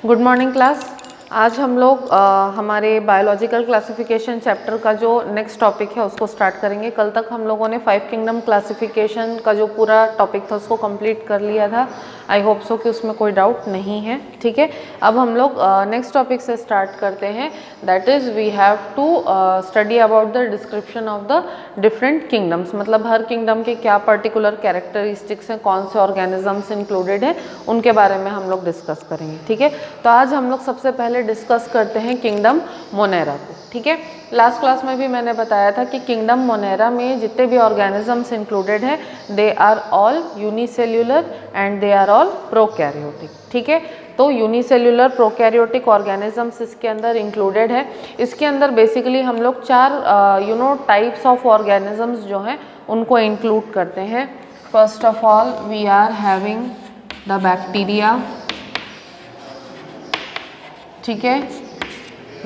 Good morning class. आज हम लोग हमारे बायोलॉजिकल क्लासिफिकेशन चैप्टर का जो नेक्स्ट टॉपिक है उसको स्टार्ट करेंगे। कल तक हम लोगों ने 5 किंगडम क्लासिफिकेशन का जो पूरा टॉपिक था उसको कंप्लीट कर लिया था। आई होप सो कि उसमें कोई डाउट नहीं है। ठीक है, अब हम लोग नेक्स्ट टॉपिक से स्टार्ट करते हैं। That is we have to study about the description of the different kingdoms. मतलब हर किंगडम के क्या पर्टिकुलर कैरेक्टरिस्टिक्स हैं, कौन से ऑर्गेनिजम्स इंक्लूडेड हैं, उनके बारे में हम लोग डिस्कस करेंगे। ठीक है, तो आज हम लोग सबसे पहले डिस्कस करते हैं किंगडम मोनेरा को। ठीक है, लास्ट क्लास में भी मैंने बताया था कि किंगडम मोनेरा में जितने भी ऑर्गेनिजम्स इंक्लूडेड हैं they are all unicellular and they are all prokaryotic. ठीक है, तो यूनिसेल्युलर प्रोकैरियोटिक ऑर्गेनिजम्स इसके अंदर इंक्लूडेड है। इसके अंदर बेसिकली हम लोग 4 टाइप्स ऑफ ऑर्गेनिजम्स जो हैं उनको इंक्लूड करते हैं। First of all we are having the bacteria. ठीक है,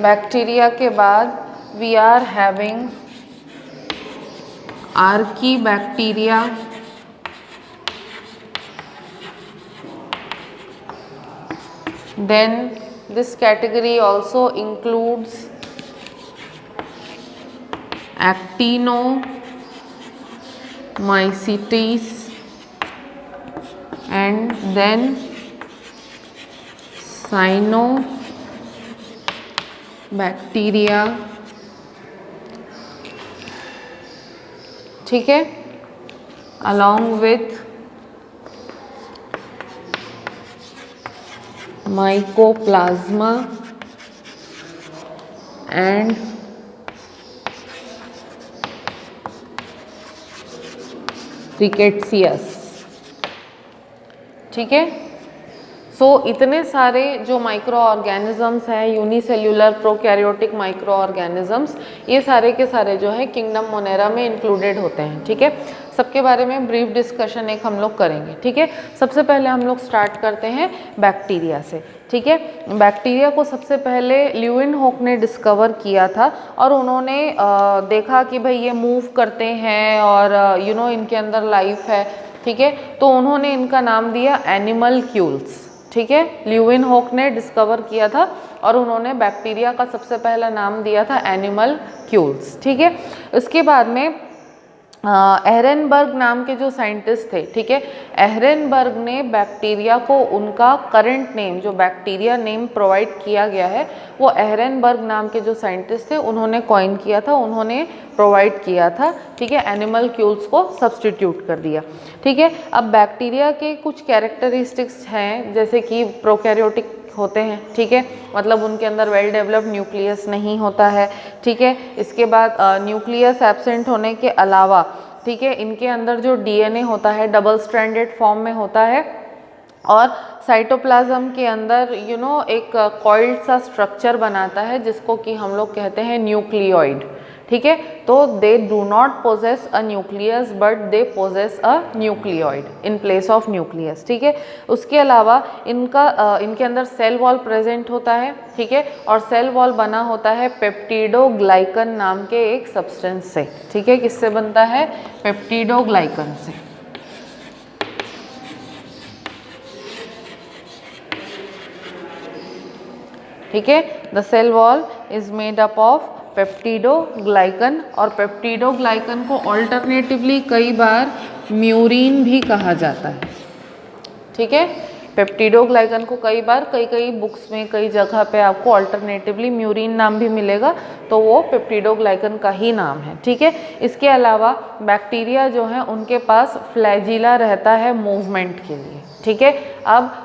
बैक्टीरिया के बाद we are having archaebacteria. Then this category also includes Actinomycetes and then Cyanobacteria। ठीक है, along with Mycoplasma and Rickettsia। ठीक है, सो इतने सारे जो माइक्रो ऑर्गेनिजम्स हैं, यूनिसेल्युलर प्रोकैरियोटिक माइक्रो ऑर्गेनिजम्स, ये सारे के सारे जो है किंगडम मोनेरा में इंक्लूडेड होते हैं। ठीक है, सबके बारे में ब्रीफ डिस्कशन एक हम लोग करेंगे। ठीक है, सबसे पहले हम लोग स्टार्ट करते हैं बैक्टीरिया से। ठीक है, बैक्टीरिया को सबसे पहले ल्यूवेनहॉक ने डिस्कवर किया था और उन्होंने देखा कि भाई ये मूव करते हैं और इनके अंदर लाइफ है। ठीक है, तो उन्होंने इनका नाम दिया एनिमलक्यूल्स। ठीक है, ल्यूवेनहॉक ने डिस्कवर किया था और उन्होंने बैक्टीरिया का सबसे पहला नाम दिया था एनिमलक्यूल्स। ठीक है, इसके बाद में एहरेनबर्ग नाम के जो साइंटिस्ट थे, ठीक है, एहरेनबर्ग ने बैक्टीरिया को उनका करंट नेम, जो बैक्टीरिया नेम प्रोवाइड किया गया है, वो एहरेनबर्ग नाम के जो साइंटिस्ट थे उन्होंने कॉइन किया था, उन्होंने प्रोवाइड किया था। ठीक है, एनिमलक्यूल्स को सब्स्टिट्यूट कर दिया। ठीक है, अब बैक्टीरिया के कुछ कैरेक्टरिस्टिक्स हैं जैसे कि प्रोकैरियोटिक होते हैं। ठीक है, मतलब उनके अंदर वेल डेवलप्ड न्यूक्लियस नहीं होता है। ठीक है, इसके बाद न्यूक्लियस एब्सेंट होने के अलावा, ठीक है, इनके अंदर जो डीएनए होता है डबल स्ट्रैंडेड फॉर्म में होता है और साइटोप्लाज्म के अंदर एक कॉइल्ड सा स्ट्रक्चर बनाता है जिसको कि हम लोग कहते हैं न्यूक्लियोइड। ठीक है, तो they do not possess a nucleus but they possess a nucleoid in place of nucleus. ठीक है, उसके अलावा इनके अंदर सेल वॉल प्रेजेंट होता है। ठीक है, और सेल वॉल बना होता है पेप्टिडोग्लाइकन नाम के एक सब्सटेंस से। ठीक है, किससे बनता है? पेप्टिडोग्लाइकन से। ठीक है, the cell wall is made up of peptidoglycan और पेप्टिडोग्लाइकन को ऑल्टरनेटिवली कई बार म्यूरिन भी कहा जाता है। ठीक है, पेप्टिडोग्लाइकन को कई बार कई बुक्स में कई जगह पे आपको ऑल्टरनेटिवली म्यूरिन नाम भी मिलेगा, तो वो पेप्टिडोग्लाइकन का ही नाम है। ठीक है, इसके अलावा बैक्टीरिया जो है उनके पास फ्लैजिला रहता है मूवमेंट के लिए। ठीक है, अब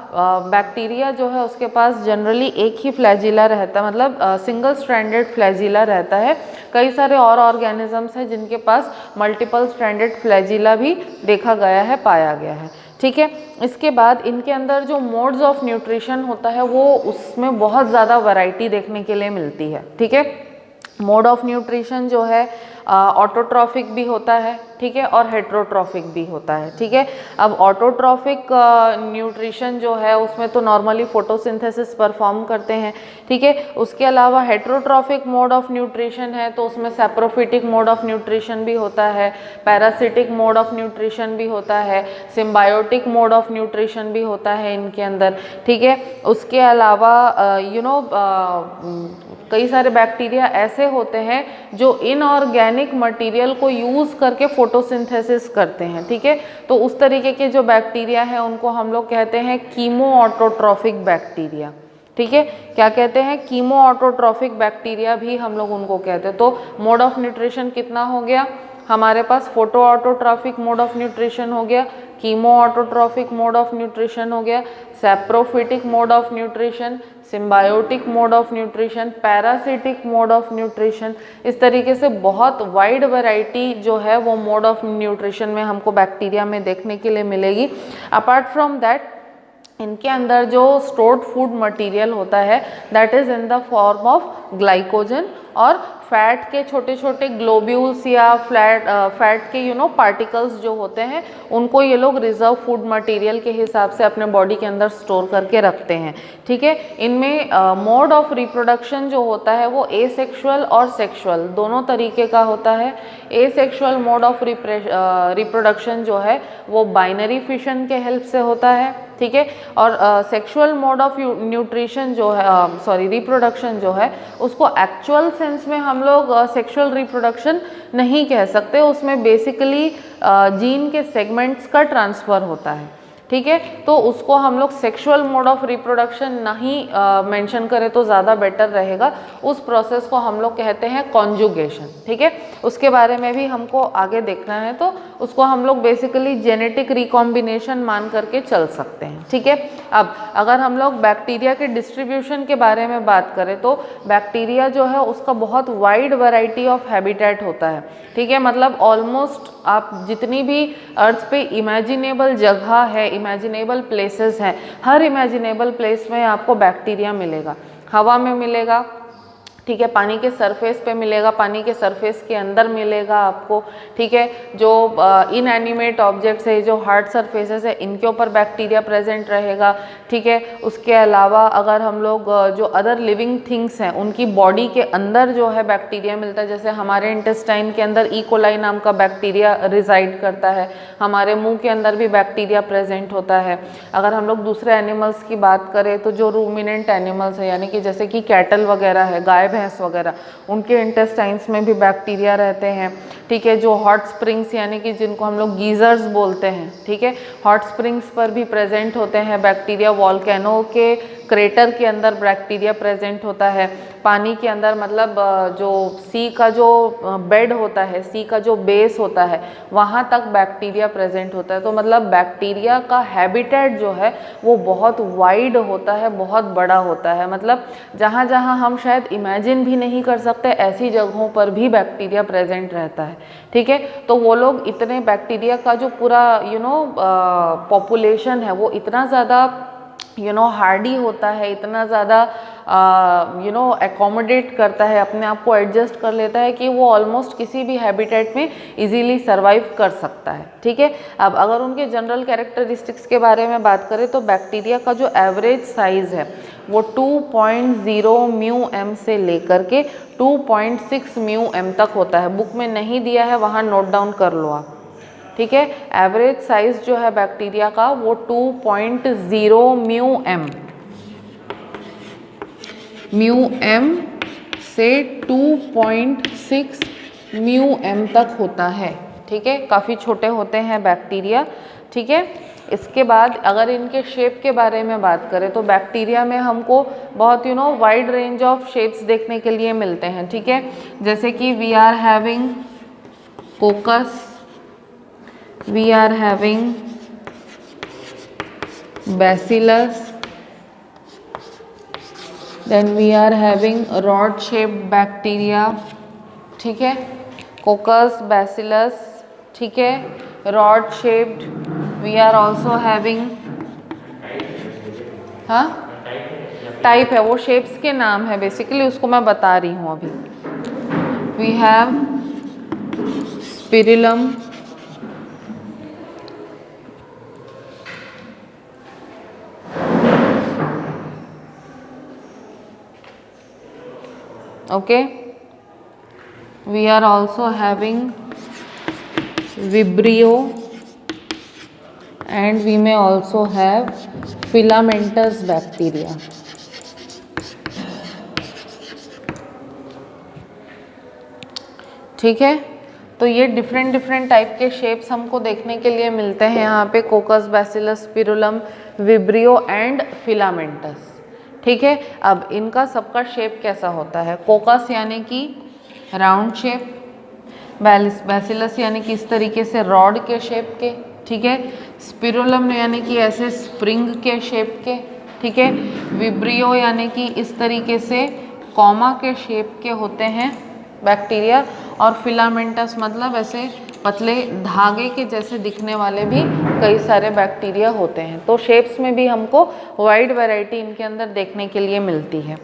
बैक्टीरिया जो है उसके पास जनरली एक ही फ्लैजिला रहता है, मतलब सिंगल स्ट्रैंडेड फ्लैजिला रहता है। कई सारे और ऑर्गेनिजम्स हैं जिनके पास मल्टीपल स्ट्रैंडेड फ्लैजिला भी देखा गया है, पाया गया है। ठीक है, इसके बाद इनके अंदर जो मोड्स ऑफ न्यूट्रिशन होता है वो उसमें बहुत ज़्यादा वैरायटी देखने के लिए मिलती है। ठीक है, मोड ऑफ न्यूट्रिशन जो है ऑटोट्रॉफिक भी होता है, ठीक है, और हेट्रोट्रॉफिक भी होता है, ठीक है। अब ऑटोट्रॉफिक न्यूट्रिशन जो है उसमें तो नॉर्मली फोटोसिंथेसिस परफॉर्म करते हैं, ठीक है। उसके अलावा हेट्रोट्रॉफिक मोड ऑफ न्यूट्रिशन है तो उसमें सैप्रोफिटिक मोड ऑफ न्यूट्रिशन भी होता है, पैरासिटिक मोड ऑफ न्यूट्रिशन भी होता है, सिम्बायोटिक मोड ऑफ न्यूट्रिशन भी होता है इनके अंदर, ठीक है। उसके अलावा कई सारे बैक्टीरिया ऐसे होते हैं जो इनऑर्गेनिक मटेरियल को यूज़ करके फोटोसिंथेसिस करते हैं, ठीक है। तो उस तरीके के जो बैक्टीरिया हैं उनको हम लोग कहते हैं कीमो ऑटोट्रॉफिक बैक्टीरिया, ठीक है। क्या कहते हैं? कीमो ऑटोट्रॉफिक बैक्टीरिया भी हम लोग उनको कहते हैं। तो मोड ऑफ न्यूट्रिशन कितना हो गया हमारे पास? Photo autotrophic mode of nutrition हो गया, chemo autotrophic mode of nutrition हो गया, saprophytic mode of nutrition, symbiotic mode of nutrition, parasitic mode of nutrition. इस तरीके से बहुत वाइड वैरायटी जो है वो मोड ऑफ न्यूट्रिशन में हमको बैक्टीरिया में देखने के लिए मिलेगी। अपार्ट फ्रॉम दैट इनके अंदर जो स्टोर्ड फूड मटेरियल होता है that is in the form of glycogen और फैट के छोटे छोटे ग्लोब्यूल्स या फैट के पार्टिकल्स जो होते हैं उनको ये लोग रिजर्व फूड मटेरियल के हिसाब से अपने बॉडी के अंदर स्टोर करके रखते हैं, ठीक है। इनमें मोड ऑफ रिप्रोडक्शन जो होता है वो एसेक्सुअल और सेक्सुअल दोनों तरीके का होता है। एसेक्सुअल मोड ऑफ रिप्रोडक्शन जो है वो बाइनरी फिशन के हेल्प से होता है, ठीक है। और सेक्सुअल मोड ऑफ न्यूट्रिशन जो है रिप्रोडक्शन जो है उसको एक्चुअल सेंस में हम लोग सेक्सुअल रिप्रोडक्शन नहीं कह सकते, उसमें बेसिकली जीन के सेगमेंट्स का ट्रांसफ़र होता है, ठीक है। तो उसको हम लोग सेक्सुअल मोड ऑफ रिप्रोडक्शन नहीं मेंशन करें तो ज़्यादा बेटर रहेगा। उस प्रोसेस को हम लोग कहते हैं कॉन्जुगेशन, ठीक है। उसके बारे में भी हमको आगे देखना है तो उसको हम लोग बेसिकली जेनेटिक रिकॉम्बिनेशन मान करके चल सकते हैं, ठीक है। अब अगर हम लोग बैक्टीरिया के डिस्ट्रीब्यूशन के बारे में बात करें तो बैक्टीरिया जो है उसका बहुत वाइड वैरायटी ऑफ हैबिटेट होता है, ठीक है। मतलब ऑलमोस्ट आप जितनी भी अर्थ पे इमेजिनेबल जगह है, इमेजिनेबल प्लेसेस हैं, हर इमेजिनेबल प्लेस में आपको बैक्टीरिया मिलेगा। हवा में मिलेगा, ठीक है, पानी के सरफेस पे मिलेगा, पानी के सरफेस के अंदर मिलेगा आपको, ठीक है। जो इनएनिमेट ऑब्जेक्ट्स है, जो हार्ड सरफेसेस है, इनके ऊपर बैक्टीरिया प्रेजेंट रहेगा, ठीक है। उसके अलावा अगर हम लोग जो अदर लिविंग थिंग्स हैं उनकी बॉडी के अंदर जो है बैक्टीरिया मिलता है, जैसे हमारे इंटेस्टाइन के अंदर ई कोलाई नाम का बैक्टीरिया रिजाइड करता है, हमारे मुंह के अंदर भी बैक्टीरिया प्रेजेंट होता है। अगर हम लोग दूसरे एनिमल्स की बात करें तो जो रूमिनेंट एनिमल्स है यानी कि जैसे कि कैटल वगैरह है, गाय भैंस वगैरह, उनके इंटेस्टाइन्स में भी बैक्टीरिया रहते हैं, ठीक है। जो हॉट स्प्रिंग्स यानी कि जिनको हम लोग गीजर्स बोलते हैं, ठीक है, हॉट स्प्रिंग्स पर भी प्रेजेंट होते हैं बैक्टीरिया। वॉल्केनो के क्रेटर के अंदर बैक्टीरिया प्रेजेंट होता है। पानी के अंदर मतलब जो सी का जो बेड होता है, सी का जो बेस होता है, वहाँ तक बैक्टीरिया प्रेजेंट होता है। तो मतलब बैक्टीरिया का हैबिटेट जो है वो बहुत वाइड होता है, बहुत बड़ा होता है। मतलब जहाँ जहाँ हम शायद इमेजिन भी नहीं कर सकते ऐसी जगहों पर भी बैक्टीरिया प्रेजेंट रहता है, ठीक है। तो वो लोग इतने बैक्टीरिया का जो पूरा पॉपुलेशन है वो इतना ज़्यादा हार्डी होता है, इतना ज़्यादा एकोमोडेट करता है, अपने आप को एडजस्ट कर लेता है कि वो ऑलमोस्ट किसी भी हैबिटेट में इजीली सर्वाइव कर सकता है, ठीक है। अब अगर उनके जनरल कैरेक्टरिस्टिक्स के बारे में बात करें तो बैक्टीरिया का जो एवरेज साइज़ है वो 2.0 म्यू एम से लेकर के 2.6 म्यू एम तक होता है। बुक में नहीं दिया है, वहाँ नोट डाउन कर लो आप, ठीक है। एवरेज साइज जो है बैक्टीरिया का वो 2.0 म्यू एम से 2.6 म्यू एम तक होता है, ठीक है। काफ़ी छोटे होते हैं बैक्टीरिया, ठीक है। इसके बाद अगर इनके शेप के बारे में बात करें तो बैक्टीरिया में हमको बहुत वाइड रेंज ऑफ शेप्स देखने के लिए मिलते हैं, ठीक है। जैसे कि we are having coccus, we are having bacillus, then we are having rod shaped bacteria, ठीक है। कोकस, बैसिलस, ठीक है, rod shaped. We are also having type है, वो शेप्स के नाम है बेसिकली, उसको मैं बता रही हूँ अभी। We have spirillum, okay, we are also having Vibrio, and we may also have filamentous bacteria. ठीक है, तो ये डिफरेंट टाइप के शेप्स हमको देखने के लिए मिलते हैं यहाँ पे, coccus, bacillus, spirillum, vibrio and filamentous. ठीक है, अब इनका सबका शेप कैसा होता है? कोकस यानी कि राउंड शेप, बैसिलस यानी कि इस तरीके से रॉड के शेप के, ठीक है, स्पिरुलम यानी कि ऐसे स्प्रिंग के शेप के, ठीक है, विब्रियो यानी कि इस तरीके से कॉमा के शेप के होते हैं बैक्टीरिया, और फिलामेंटस मतलब ऐसे पतले धागे के जैसे दिखने वाले भी कई सारे बैक्टीरिया होते हैं। तो शेप्स में भी हमको वाइड वैरायटी इनके अंदर देखने के लिए मिलती है।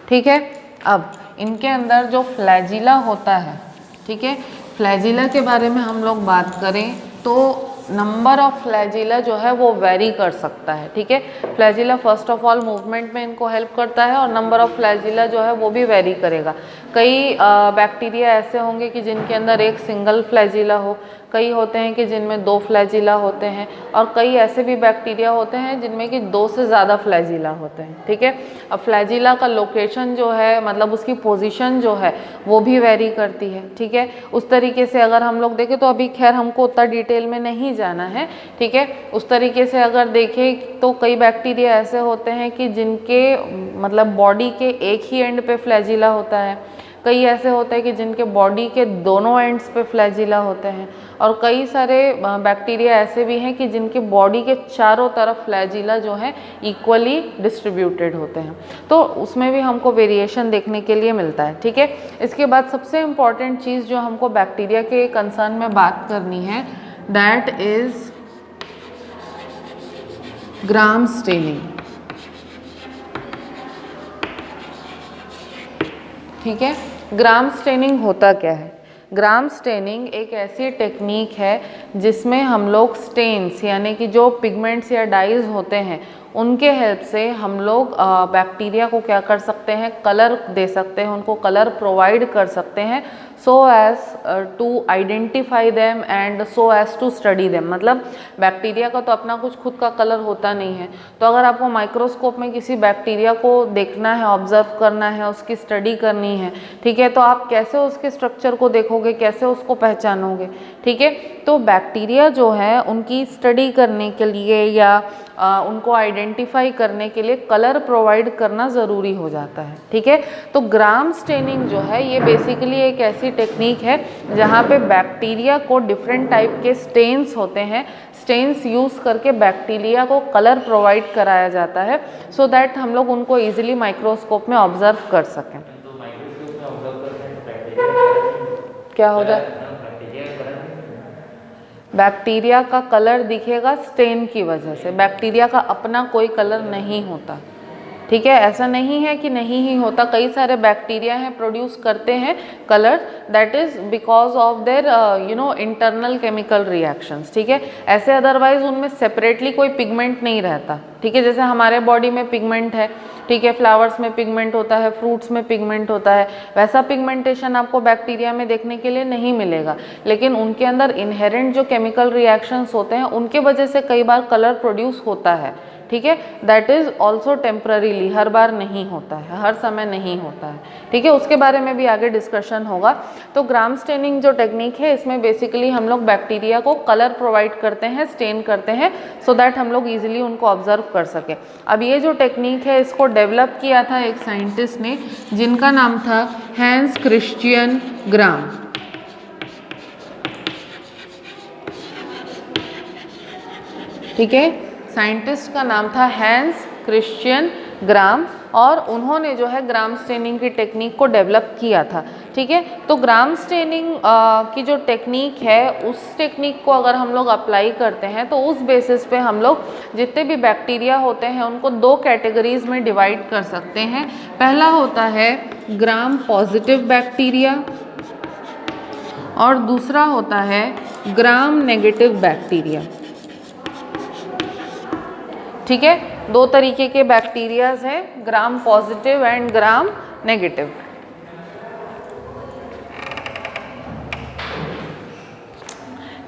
ठीक है, अब इनके अंदर जो फ्लैजिला होता है, ठीक है, फ्लैजिला के बारे में हम लोग बात करें तो नंबर ऑफ फ्लैजिला जो है वो वेरी कर सकता है। ठीक है, flagella first of all movement में इनको हेल्प करता है, और नंबर ऑफ फ्लैजिला जो है वो भी वेरी करेगा। कई बैक्टीरिया ऐसे होंगे कि जिनके अंदर एक सिंगल फ्लैजिला हो, कई होते हैं कि जिनमें 2 फ्लैजिला होते हैं, और कई ऐसे भी बैक्टीरिया होते हैं जिनमें कि 2 से ज़्यादा फ्लैजिला होते हैं। ठीक है, अब फ्लैजिला का लोकेशन जो है, मतलब उसकी पोजीशन जो है वो भी वेरी करती है। ठीक है, उस तरीके से अगर हम लोग देखें तो अभी खैर हमको उतना डिटेल में नहीं जाना है। ठीक है, उस तरीके से अगर देखें तो कई बैक्टीरिया ऐसे होते हैं कि जिनके मतलब बॉडी के एक ही एंड पे फ्लैजिला होता है, कई ऐसे होते हैं कि जिनके बॉडी के दोनों एंड्स पे फ्लैजिला होते हैं, और कई सारे बैक्टीरिया ऐसे भी हैं कि जिनके बॉडी के चारों तरफ फ्लैजिला जो है इक्वली डिस्ट्रीब्यूटेड होते हैं। तो उसमें भी हमको वेरिएशन देखने के लिए मिलता है। ठीक है, इसके बाद सबसे इम्पॉर्टेंट चीज़ जो हमको बैक्टीरिया के कंसर्न में बात करनी है, दैट इज ग्राम स्टेनिंग। ठीक है, ग्राम स्टेनिंग होता क्या है? ग्राम स्टेनिंग एक ऐसी टेक्निक है जिसमें हम लोग स्टेन्स यानी कि जो पिगमेंट्स या डाइज होते हैं उनके हेल्प से हम लोग बैक्टीरिया को क्या कर सकते हैं, कलर दे सकते हैं, उनको कलर प्रोवाइड कर सकते हैं, so as to identify them and so as to study them. मतलब बैक्टीरिया का तो अपना कुछ खुद का कलर होता नहीं है, तो अगर आपको माइक्रोस्कोप में किसी बैक्टीरिया को देखना है, ऑब्जर्व करना है, उसकी स्टडी करनी है, ठीक है, तो आप कैसे उसके स्ट्रक्चर को देखोगे, कैसे उसको पहचानोगे? ठीक है, तो बैक्टीरिया जो है उनकी स्टडी करने के लिए या उनको आइडेंटिफाई करने के लिए कलर प्रोवाइड करना ज़रूरी हो जाता है। ठीक है, तो ग्राम स्टेनिंग जो है ये बेसिकली एक ऐसी टेक्निक है जहाँ पे बैक्टीरिया को डिफरेंट टाइप के स्टेन्स होते हैं, स्टेन्स यूज़ करके बैक्टीरिया को कलर प्रोवाइड कराया जाता है, सो दैट हम लोग उनको ईजिली माइक्रोस्कोप में ऑब्जर्व कर सकें। क्या हो जाए? बैक्टीरिया का कलर दिखेगा स्टेन की वजह से, बैक्टीरिया का अपना कोई कलर नहीं होता। ठीक है, ऐसा नहीं है कि नहीं ही होता, कई सारे बैक्टीरिया हैं प्रोड्यूस करते हैं colour, that is because of their internal chemical reactions. ठीक है, ऐसे अदरवाइज उनमें सेपरेटली कोई पिगमेंट नहीं रहता। ठीक है, जैसे हमारे बॉडी में पिगमेंट है, ठीक है, फ्लावर्स में पिगमेंट होता है, फ्रूट्स में पिगमेंट होता है, वैसा पिगमेंटेशन आपको बैक्टीरिया में देखने के लिए नहीं मिलेगा, लेकिन उनके अंदर इनहेरेंट जो केमिकल रिएक्शंस होते हैं उनके वजह से कई बार कलर प्रोड्यूस होता है। ठीक है, दैट इज़ ऑल्सो टेम्पररीली, हर बार नहीं होता है, हर समय नहीं होता है। ठीक है, उसके बारे में भी आगे डिस्कशन होगा। तो ग्राम स्टेनिंग जो टेक्निक है इसमें बेसिकली हम लोग बैक्टीरिया को कलर प्रोवाइड करते हैं, स्टेन करते हैं, सो दैट हम लोग ईजिली उनको ऑब्जर्व कर सकें। अब ये जो टेक्निक है इसको डेवलप किया था एक साइंटिस्ट ने जिनका नाम था हैंस क्रिश्चियन ग्राम। ठीक है, साइंटिस्ट का नाम था हैंस क्रिश्चियन ग्राम, और उन्होंने जो है ग्राम स्टेनिंग की टेक्निक को डेवलप किया था। ठीक है, तो ग्राम स्टेनिंग की जो टेक्निक है उस टेक्निक को अगर हम लोग अप्लाई करते हैं तो उस बेसिस पे हम लोग जितने भी बैक्टीरिया होते हैं उनको दो कैटेगरीज में डिवाइड कर सकते हैं। पहला होता है ग्राम पॉजिटिव बैक्टीरिया और दूसरा होता है ग्राम नेगेटिव बैक्टीरिया। ठीक है, दो तरीके के बैक्टीरियाज हैं, gram positive and gram negative.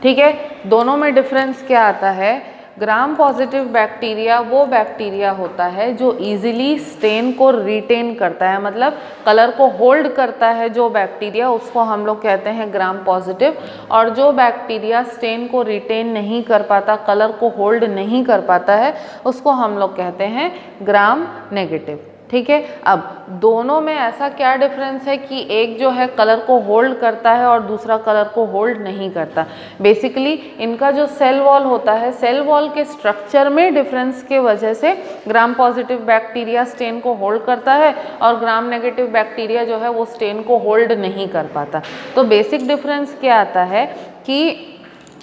ठीक है, दोनों में डिफरेंस क्या आता है? ग्राम पॉजिटिव बैक्टीरिया वो बैक्टीरिया होता है जो इजीली स्टेन को रिटेन करता है, मतलब कलर को होल्ड करता है। जो बैक्टीरिया उसको हम लोग कहते हैं ग्राम पॉजिटिव, और जो बैक्टीरिया स्टेन को रिटेन नहीं कर पाता, कलर को होल्ड नहीं कर पाता है, उसको हम लोग कहते हैं ग्राम नेगेटिव। ठीक है, अब दोनों में ऐसा क्या डिफरेंस है कि एक जो है कलर को होल्ड करता है और दूसरा कलर को होल्ड नहीं करता। बेसिकली इनका जो सेल वॉल होता है, सेल वॉल के स्ट्रक्चर में डिफरेंस के वजह से ग्राम पॉजिटिव बैक्टीरिया स्टेन को होल्ड करता है और ग्राम नेगेटिव बैक्टीरिया जो है वो स्टेन को होल्ड नहीं कर पाता। तो बेसिक डिफरेंस क्या आता है कि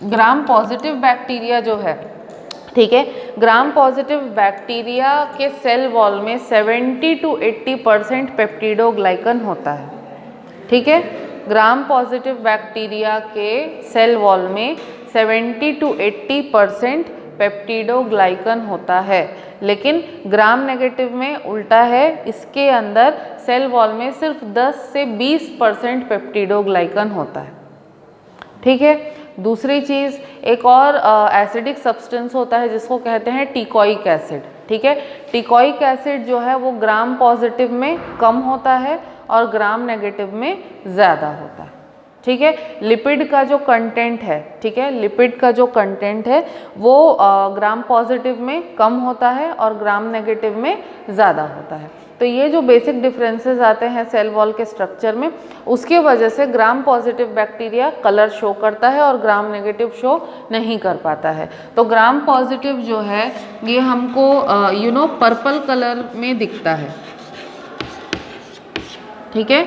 ग्राम पॉजिटिव बैक्टीरिया जो है, ठीक है, ग्राम पॉजिटिव बैक्टीरिया के सेल वॉल में 70 to 80% पेप्टिडोग्लाइकन होता है। ठीक है, ग्राम पॉजिटिव बैक्टीरिया के सेल वॉल में 70 to 80% पेप्टिडोग्लाइकन होता है, लेकिन ग्राम नेगेटिव में उल्टा है, इसके अंदर सेल वॉल में सिर्फ 10 से 20% पेप्टिडोग्लाइकन होता है। ठीक है, दूसरी चीज़, एक और एसिडिक सब्सटेंस होता है जिसको कहते हैं टिकोइक एसिड। ठीक है, टिकोइक एसिड जो है वो ग्राम पॉजिटिव में कम होता है और ग्राम नेगेटिव में ज़्यादा होता है। ठीक है, लिपिड का जो कंटेंट है, ठीक है, लिपिड का जो कंटेंट है वो ग्राम पॉजिटिव में कम होता है और ग्राम नेगेटिव में ज़्यादा होता है। तो ये जो बेसिक डिफरेंसेस आते हैं सेल वॉल के स्ट्रक्चर में, उसके वजह से gram positive bacteria colour show करता है और ग्राम नेगेटिव शो नहीं कर पाता है। तो ग्राम पॉजिटिव जो है ये हमको पर्पल कलर में दिखता है। ठीक है,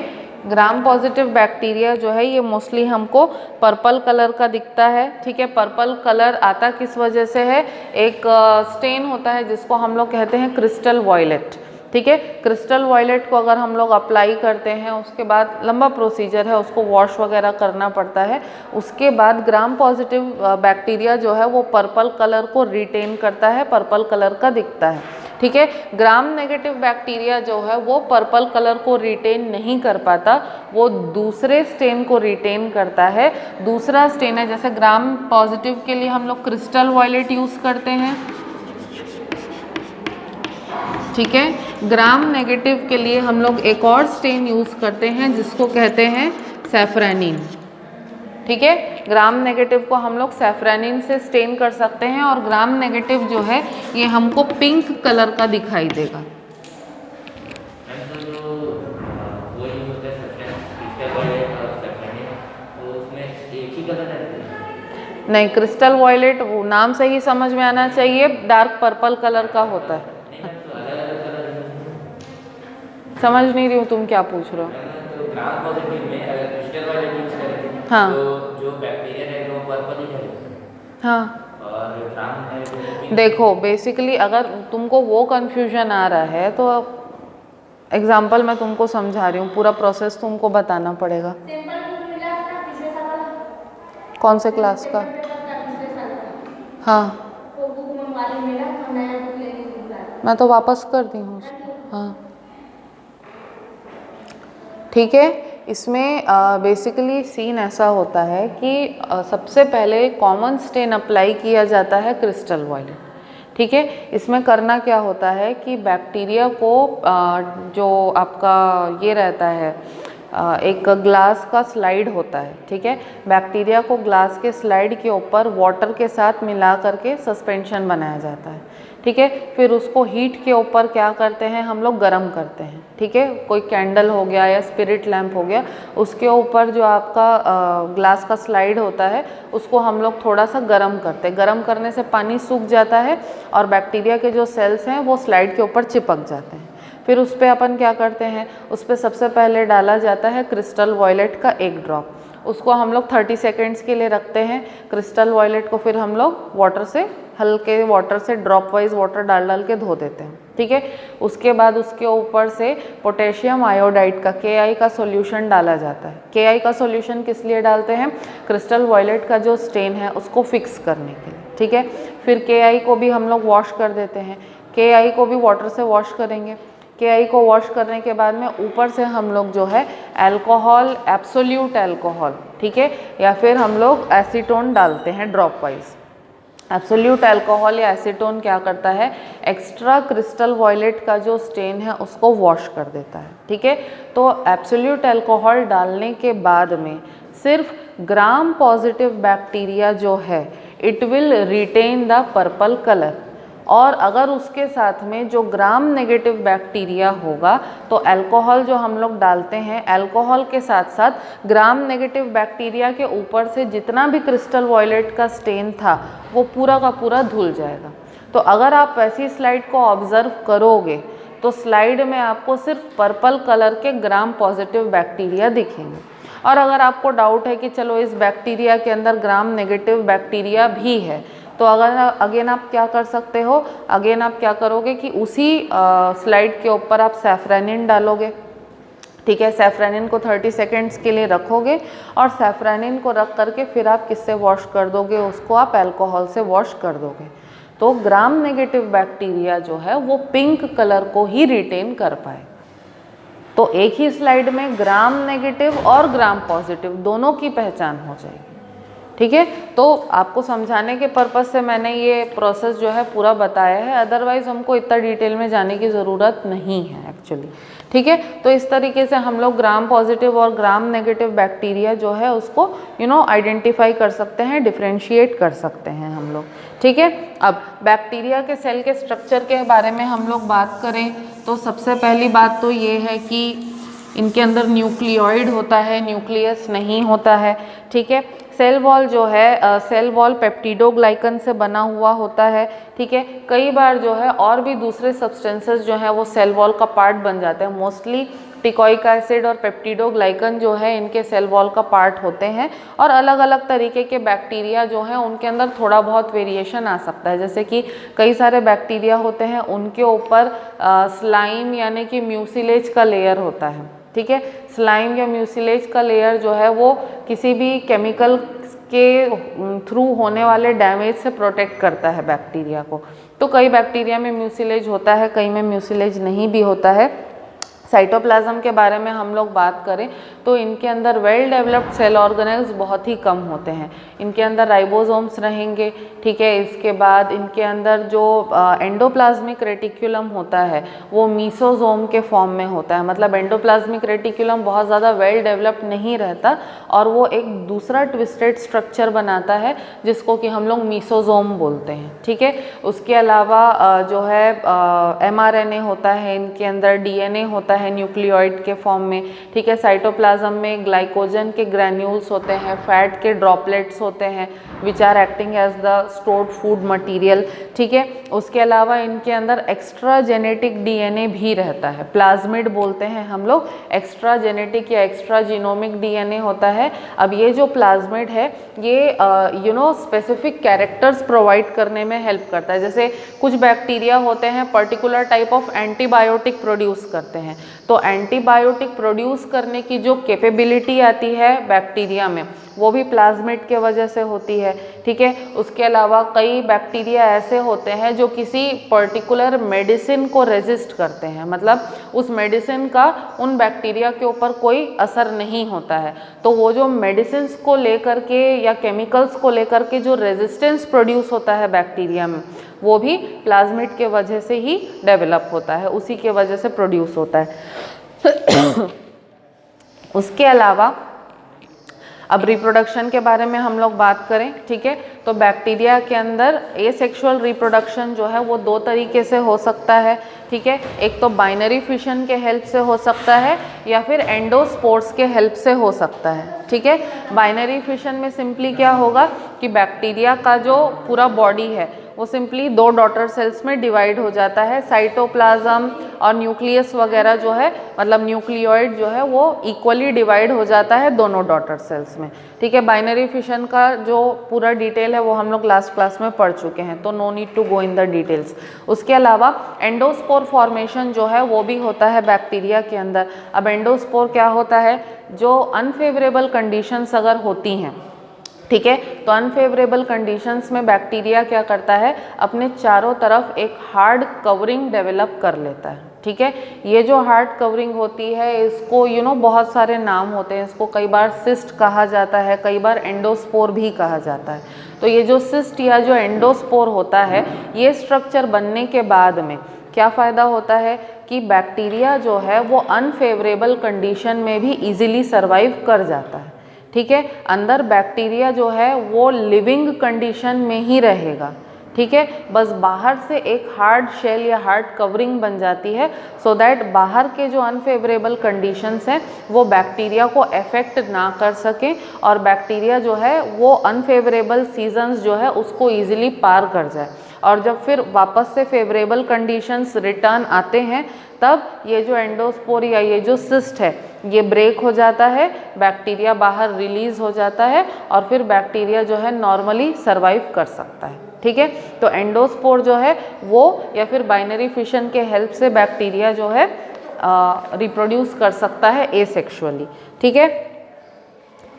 ग्राम पॉजिटिव बैक्टीरिया जो है ये मोस्टली हमको पर्पल कलर का दिखता है। ठीक है, पर्पल कलर आता किस वजह से है? एक स्टेन होता है जिसको हम लोग कहते हैं क्रिस्टल वॉयलेट। ठीक है, क्रिस्टल वॉयलेट को अगर हम लोग अप्लाई करते हैं, उसके बाद लंबा प्रोसीजर है, उसको वॉश वगैरह करना पड़ता है, उसके बाद ग्राम पॉजिटिव बैक्टीरिया जो है वो पर्पल कलर को रिटेन करता है, पर्पल कलर का दिखता है। ठीक है, ग्राम नेगेटिव बैक्टीरिया जो है वो पर्पल कलर को रिटेन नहीं कर पाता, वो दूसरे स्टेन को रिटेन करता है। दूसरा स्टेन है, जैसे ग्राम पॉजिटिव के लिए हम लोग क्रिस्टल वॉयलेट यूज़ करते हैं। ठीक है, ग्राम नेगेटिव के लिए हम लोग एक और स्टेन यूज़ करते हैं जिसको कहते हैं सैफरानिन। ठीक है, ग्राम नेगेटिव को हम लोग सैफरानिन से स्टेन कर सकते हैं और ग्राम नेगेटिव जो है ये हमको पिंक कलर का दिखाई देगा। नहीं, क्रिस्टल वॉयलेट वो नाम से ही समझ में आना चाहिए, डार्क पर्पल कलर का होता है। समझ नहीं रही हूँ तुम क्या पूछ रहे हो। तो ग्राम पॉजिटिव में अगर क्रिस्टल वॉयलेट यूज करें, हाँ, तो जो बैक्टीरिया रहेगा वो पर्पल ही रहेगा। हाँ, और ग्राम है देखो बेसिकली अगर तुमको वो कंफ्यूजन आ रहा है तो एग्जाम्पल मैं तुमको समझा रही हूँ, पूरा प्रोसेस तुमको बताना पड़ेगा। कौन से क्लास का? हाँ, मैं तो वापस कर दी हूँ उसको। हाँ, ठीक है, इसमें बेसिकली सीन ऐसा होता है कि सबसे पहले कॉमन स्टेन अप्लाई किया जाता है क्रिस्टल वॉयलेट। ठीक है, इसमें करना क्या होता है कि बैक्टीरिया को जो आपका ये रहता है एक ग्लास का स्लाइड होता है। ठीक है, बैक्टीरिया को ग्लास के स्लाइड के ऊपर वाटर के साथ मिला करके सस्पेंशन बनाया जाता है। ठीक है। फिर उसको हीट के ऊपर क्या करते हैं हम लोग, गर्म करते हैं, ठीक है। कोई कैंडल हो गया या स्पिरिट लैंप हो गया, उसके ऊपर जो आपका ग्लास का स्लाइड होता है उसको हम लोग थोड़ा सा गर्म करते हैं। गर्म करने से पानी सूख जाता है और बैक्टीरिया के जो सेल्स हैं वो स्लाइड के ऊपर चिपक जाते हैं। फिर उस पर अपन क्या करते हैं, उस पर सबसे पहले डाला जाता है क्रिस्टल वॉयलेट का 1 ड्रॉप। उसको हम लोग 30 सेकेंड्स के लिए रखते हैं। क्रिस्टल वॉयलेट को फिर हम लोग वाटर से, हल्के वाटर से ड्रॉप वाइज वाटर डाल डाल के धो देते हैं, ठीक है। उसके बाद उसके ऊपर से पोटेशियम आयोडाइड का KI का सॉल्यूशन डाला जाता है। KI का सॉल्यूशन किस लिए डालते हैं, क्रिस्टल वॉयलेट का जो स्टेन है उसको फिक्स करने के लिए, ठीक है। फिर KI को भी हम लोग वॉश कर देते हैं। KI को भी वाटर से वॉश करेंगे। KI को वॉश करने के बाद में ऊपर से हम लोग जो है अल्कोहल, एब्सोल्यूट अल्कोहल, ठीक है, या फिर हम लोग एसीटोन डालते हैं ड्रॉप वाइज। एब्सोल्यूट अल्कोहल या एसीटोन क्या करता है, एक्स्ट्रा क्रिस्टल वॉयलेट का जो स्टेन है उसको वॉश कर देता है, ठीक है। तो एब्सोल्यूट अल्कोहल डालने के बाद में सिर्फ ग्राम पॉजिटिव बैक्टीरिया जो है it will retain the purple colour, और अगर उसके साथ में जो ग्राम नेगेटिव बैक्टीरिया होगा तो अल्कोहल जो हम लोग डालते हैं, अल्कोहल के साथ साथ ग्राम नेगेटिव बैक्टीरिया के ऊपर से जितना भी क्रिस्टल वॉयलेट का स्टेन था वो पूरा का पूरा धुल जाएगा। तो अगर आप वैसी स्लाइड को ऑब्जर्व करोगे तो स्लाइड में आपको सिर्फ पर्पल कलर के ग्राम पॉजिटिव बैक्टीरिया दिखेंगे। और अगर आपको डाउट है कि चलो इस बैक्टीरिया के अंदर ग्राम नेगेटिव बैक्टीरिया भी है, तो अगर अगेन आप क्या कर सकते हो, अगेन आप क्या करोगे कि उसी स्लाइड के ऊपर आप सैफ्रानिन डालोगे, ठीक है। सैफ्रानिन को 30 सेकेंड्स के लिए रखोगे और सैफ्रानिन को रख करके फिर आप किससे वॉश कर दोगे, उसको आप अल्कोहल से वॉश कर दोगे। तो ग्राम नेगेटिव बैक्टीरिया जो है वो पिंक कलर को ही रिटेन कर पाए। तो एक ही स्लाइड में ग्राम नेगेटिव और ग्राम पॉजिटिव दोनों की पहचान हो जाएगी, ठीक है। तो आपको समझाने के पर्पज़ से मैंने ये प्रोसेस जो है पूरा बताया है, अदरवाइज़ हमको इतना डिटेल में जाने की ज़रूरत नहीं है एक्चुअली, ठीक है। तो इस तरीके से हम लोग ग्राम पॉजिटिव और ग्राम नेगेटिव बैक्टीरिया जो है उसको आइडेंटिफाई कर सकते हैं, डिफ्रेंशिएट कर सकते हैं हम लोग, ठीक है। अब बैक्टीरिया के सेल के स्ट्रक्चर के बारे में हम लोग बात करें तो सबसे पहली बात तो ये है कि इनके अंदर न्यूक्लियोइड होता है, न्यूक्लियस नहीं होता है, ठीक है। सेल वॉल जो है सेल वॉल पेप्टिडोग्लाइकन से बना हुआ होता है, ठीक है। कई बार जो है और भी दूसरे सब्सटेंसेस जो है वो सेल वॉल का पार्ट बन जाते हैं। मोस्टली टिकोइक एसिड और पेप्टिडोग्लाइकन जो है इनके सेल वॉल का पार्ट होते हैं। और अलग अलग तरीके के बैक्टीरिया जो हैं उनके अंदर थोड़ा बहुत वेरिएशन आ सकता है। जैसे कि कई सारे बैक्टीरिया होते हैं उनके ऊपर स्लाइम यानी कि म्यूसिलेज का लेयर होता है, ठीक है। स्लाइम या म्यूसिलेज का लेयर जो है वो किसी भी केमिकल के थ्रू होने वाले डैमेज से प्रोटेक्ट करता है बैक्टीरिया को। तो कई बैक्टीरिया में म्यूसिलेज होता है, कई में म्यूसिलेज नहीं भी होता है। साइटोप्लाज्म के बारे में हम लोग बात करें तो इनके अंदर वेल डेवलप्ड सेल ऑर्गेनेल्स बहुत ही कम होते हैं। इनके अंदर राइबोसोम्स रहेंगे, ठीक है। इसके बाद इनके अंदर जो एंडोप्लाज्मिक रेटिकुलम होता है वो मीसोसोम के फॉर्म में होता है। मतलब एंडोप्लाज्मिक रेटिकुलम बहुत ज़्यादा वेल डेवलप्ड नहीं रहता और वो एक दूसरा ट्विस्टेड स्ट्रक्चर बनाता है जिसको कि हम लोग मीसोसोम बोलते हैं, ठीक है। उसके अलावा जो है mRNA होता है, इनके अंदर DNA होता है न्यूक्लियोइड के फॉर्म में, ठीक है। साइटोप्लाज्म में ग्लाइकोजन के ग्रैन्यूल्स होते हैं, फैट के ड्रॉपलेट्स होते हैं which are acting as the stored food material, ठीक है। उसके अलावा इनके अंदर एक्स्ट्रा जेनेटिक DNA भी रहता है, प्लाज्मिड बोलते हैं हम लोग। एक्स्ट्रा जेनेटिक या एक्स्ट्रा जीनोमिक DNA होता है। अब ये जो प्लाज्मिड है ये स्पेसिफिक कैरेक्टर्स प्रोवाइड करने में हेल्प करता है। जैसे कुछ बैक्टीरिया होते हैं particular type of antibiotic produce करते हैं, तो एंटीबायोटिक प्रोड्यूस करने की जो कैपेबिलिटी आती है बैक्टीरिया में वो भी प्लाज्मिड के वजह से होती है, ठीक है। उसके अलावा कई बैक्टीरिया ऐसे होते हैं जो किसी पर्टिकुलर मेडिसिन को रेजिस्ट करते हैं, मतलब उस मेडिसिन का उन बैक्टीरिया के ऊपर कोई असर नहीं होता है। तो वो जो मेडिसिन को लेकर के या केमिकल्स को लेकर के जो रेजिस्टेंस प्रोड्यूस होता है बैक्टीरिया में वो भी प्लाज्मिड के वजह से ही डेवलप होता है, उसी के वजह से प्रोड्यूस होता है। उसके अलावा अब रिप्रोडक्शन के बारे में हम लोग बात करें, ठीक है, तो बैक्टीरिया के अंदर एसेक्सुअल रिप्रोडक्शन जो है वो दो तरीके से हो सकता है, ठीक है। एक तो बाइनरी फिशन के हेल्प से हो सकता है या फिर एंडोस्पोर्स के हेल्प से हो सकता है, ठीक है। बाइनरी फिशन में सिंपली क्या होगा कि बैक्टीरिया का जो पूरा बॉडी है वो सिंपली दो डॉटर सेल्स में डिवाइड हो जाता है। साइटोप्लाज्म और न्यूक्लियस वगैरह जो है, मतलब न्यूक्लियोइड जो है वो इक्वली डिवाइड हो जाता है दोनों डॉटर सेल्स में, ठीक है। बाइनरी फिशन का जो पूरा डिटेल है वो हम लोग लास्ट क्लास में पढ़ चुके हैं, तो no need to go in the details. उसके अलावा एंडोस्पोर फॉर्मेशन जो है वो भी होता है बैक्टीरिया के अंदर। अब एंडोस्पोर क्या होता है, जो अनफेवरेबल कंडीशंस अगर होती हैं, ठीक है, तो अनफेवरेबल कंडीशंस में बैक्टीरिया क्या करता है, अपने चारों तरफ एक हार्ड कवरिंग डेवलप कर लेता है, ठीक है। ये जो हार्ड कवरिंग होती है इसको बहुत सारे नाम होते हैं, इसको कई बार सिस्ट कहा जाता है, कई बार एंडोस्पोर भी कहा जाता है। तो ये जो सिस्ट या जो एंडोस्पोर होता है, ये स्ट्रक्चर बनने के बाद में क्या फ़ायदा होता है कि बैक्टीरिया जो है वो अनफेवरेबल कंडीशन में भी इजीली सर्वाइव कर जाता है, ठीक है। अंदर बैक्टीरिया जो है वो लिविंग कंडीशन में ही रहेगा, ठीक है, बस बाहर से एक हार्ड शेल या हार्ड कवरिंग बन जाती है सो दैट बाहर के जो अनफेवरेबल कंडीशंस हैं वो बैक्टीरिया को अफेक्ट ना कर सकें और बैक्टीरिया जो है वो अनफेवरेबल सीजन्स जो है उसको ईजिली पार कर जाए। और जब फिर वापस से फेवरेबल कंडीशंस रिटर्न आते हैं तब ये जो एंडोस्पोर या ये जो सिस्ट है ये ब्रेक हो जाता है, बैक्टीरिया बाहर रिलीज हो जाता है और फिर बैक्टीरिया जो है नॉर्मली सर्वाइव कर सकता है, ठीक है। तो एंडोस्पोर जो है वो या फिर बाइनरी फिशन के हेल्प से बैक्टीरिया जो है रिप्रोड्यूस कर सकता है एसेक्सुअली, ठीक है।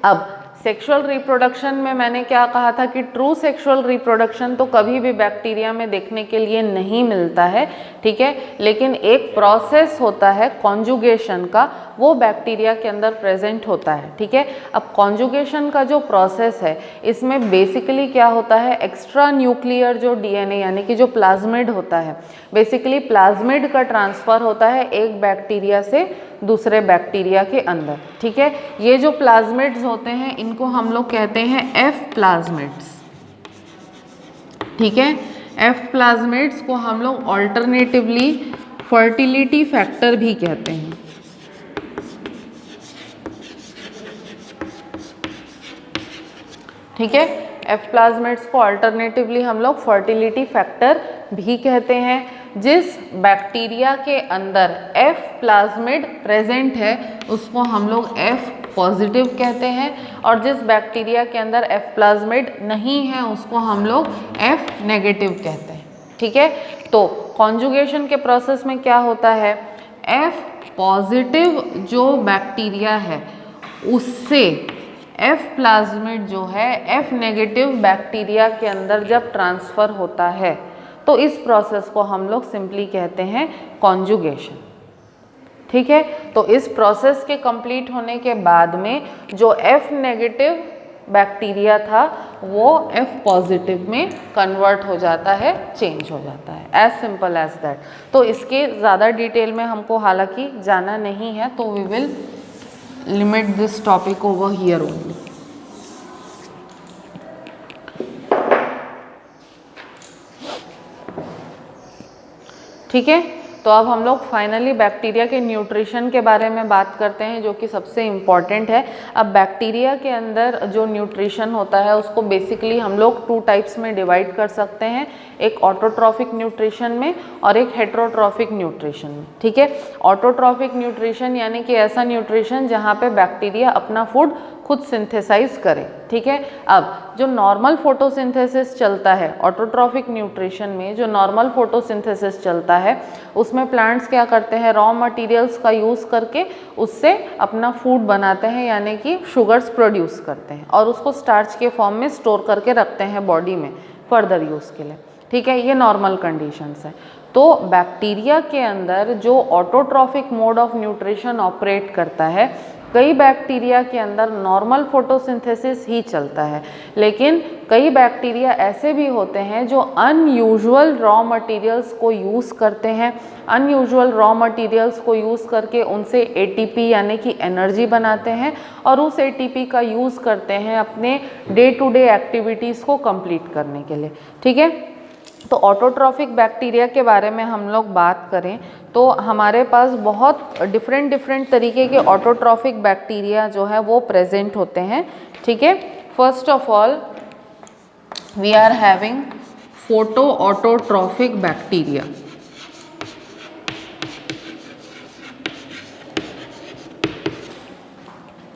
अब सेक्सुअल रिप्रोडक्शन में मैंने क्या कहा था कि ट्रू सेक्सुअल रिप्रोडक्शन तो कभी भी बैक्टीरिया में देखने के लिए नहीं मिलता है, ठीक है, लेकिन एक प्रोसेस होता है कॉन्जुगेशन का, वो बैक्टीरिया के अंदर प्रेजेंट होता है, ठीक है। अब कॉन्जुगेशन का जो प्रोसेस है इसमें बेसिकली क्या होता है, एक्स्ट्रा न्यूक्लियर जो डीएनए यानी कि जो प्लाज्मिड होता है, बेसिकली प्लाज्मिड का ट्रांसफ़र होता है एक बैक्टीरिया से दूसरे बैक्टीरिया के अंदर, ठीक है। ये जो प्लाज्मिड्स होते हैं इनको हम लोग कहते हैं एफ प्लाज्मिड्स, ठीक है। एफ प्लाज्मिड्स को हम लोग ऑल्टरनेटिवली फर्टिलिटी फैक्टर भी कहते हैं, ठीक है। एफ प्लाज्मिड्स को अल्टरनेटिवली हम लोग फर्टिलिटी फैक्टर भी कहते हैं। जिस बैक्टीरिया के अंदर एफ प्लाज्मिड प्रेजेंट है उसको हम लोग एफ पॉजिटिव कहते हैं और जिस बैक्टीरिया के अंदर एफ प्लाज्मिड नहीं है उसको हम लोग एफ नेगेटिव कहते हैं, ठीक है। तो कॉन्जुगेशन के प्रोसेस में क्या होता है, एफ पॉजिटिव जो बैक्टीरिया है उससे एफ प्लाज्मिड जो है एफ नेगेटिव बैक्टीरिया के अंदर जब ट्रांसफ़र होता है तो इस प्रोसेस को हम लोग सिंपली कहते हैं कॉन्जुगेशन, ठीक है। तो इस प्रोसेस के कंप्लीट होने के बाद में जो एफ नेगेटिव बैक्टीरिया था वो एफ पॉजिटिव में कन्वर्ट हो जाता है, चेंज हो जाता है, एज सिंपल एज दैट। तो इसके ज़्यादा डिटेल में हमको हालांकि जाना नहीं है, तो we will limit this topic over here only. ठीक है, तो अब हम लोग फाइनली बैक्टीरिया के न्यूट्रिशन के बारे में बात करते हैं जो कि सबसे इम्पॉर्टेंट है। अब बैक्टीरिया के अंदर जो न्यूट्रिशन होता है उसको बेसिकली हम लोग 2 टाइप्स में डिवाइड कर सकते हैं, एक ऑटोट्रॉफिक न्यूट्रिशन में और एक हेट्रोट्रॉफिक न्यूट्रिशन में, ठीक है। ऑटोट्रॉफिक न्यूट्रिशन यानी कि ऐसा न्यूट्रिशन जहाँ पे बैक्टीरिया अपना फूड खुद सिंथेसाइज करे, ठीक है। अब जो नॉर्मल फोटोसिंथेसिस चलता है ऑटोट्रॉफिक न्यूट्रिशन में, जो नॉर्मल फोटोसिंथेसिस चलता है उसमें प्लांट्स क्या करते हैं, रॉ मटेरियल्स का यूज़ करके उससे अपना फूड बनाते हैं यानी कि शुगर्स प्रोड्यूस करते हैं और उसको स्टार्च के फॉर्म में स्टोर करके रखते हैं बॉडी में फर्दर यूज़ के लिए, ठीक है। ये नॉर्मल कंडीशंस है। तो बैक्टीरिया के अंदर जो autotrophic mode of nutrition operate करता है कई बैक्टीरिया के अंदर नॉर्मल फोटोसिंथेसिस ही चलता है, लेकिन कई बैक्टीरिया ऐसे भी होते हैं जो अनयूजुअल रॉ मटेरियल्स को यूज़ करते हैं। अनयूजुअल रॉ मटेरियल्स को यूज़ करके उनसे एटीपी यानी कि एनर्जी बनाते हैं और उस एटीपी का यूज़ करते हैं अपने डे टू डे एक्टिविटीज़ को कंप्लीट करने के लिए। ठीक है, तो ऑटोट्रॉफिक बैक्टीरिया के बारे में हम लोग बात करें तो हमारे पास बहुत डिफरेंट तरीके के ऑटोट्रॉफिक बैक्टीरिया जो है वो प्रेजेंट होते हैं। ठीक है, first of all we are having photo autotrophic bacteria.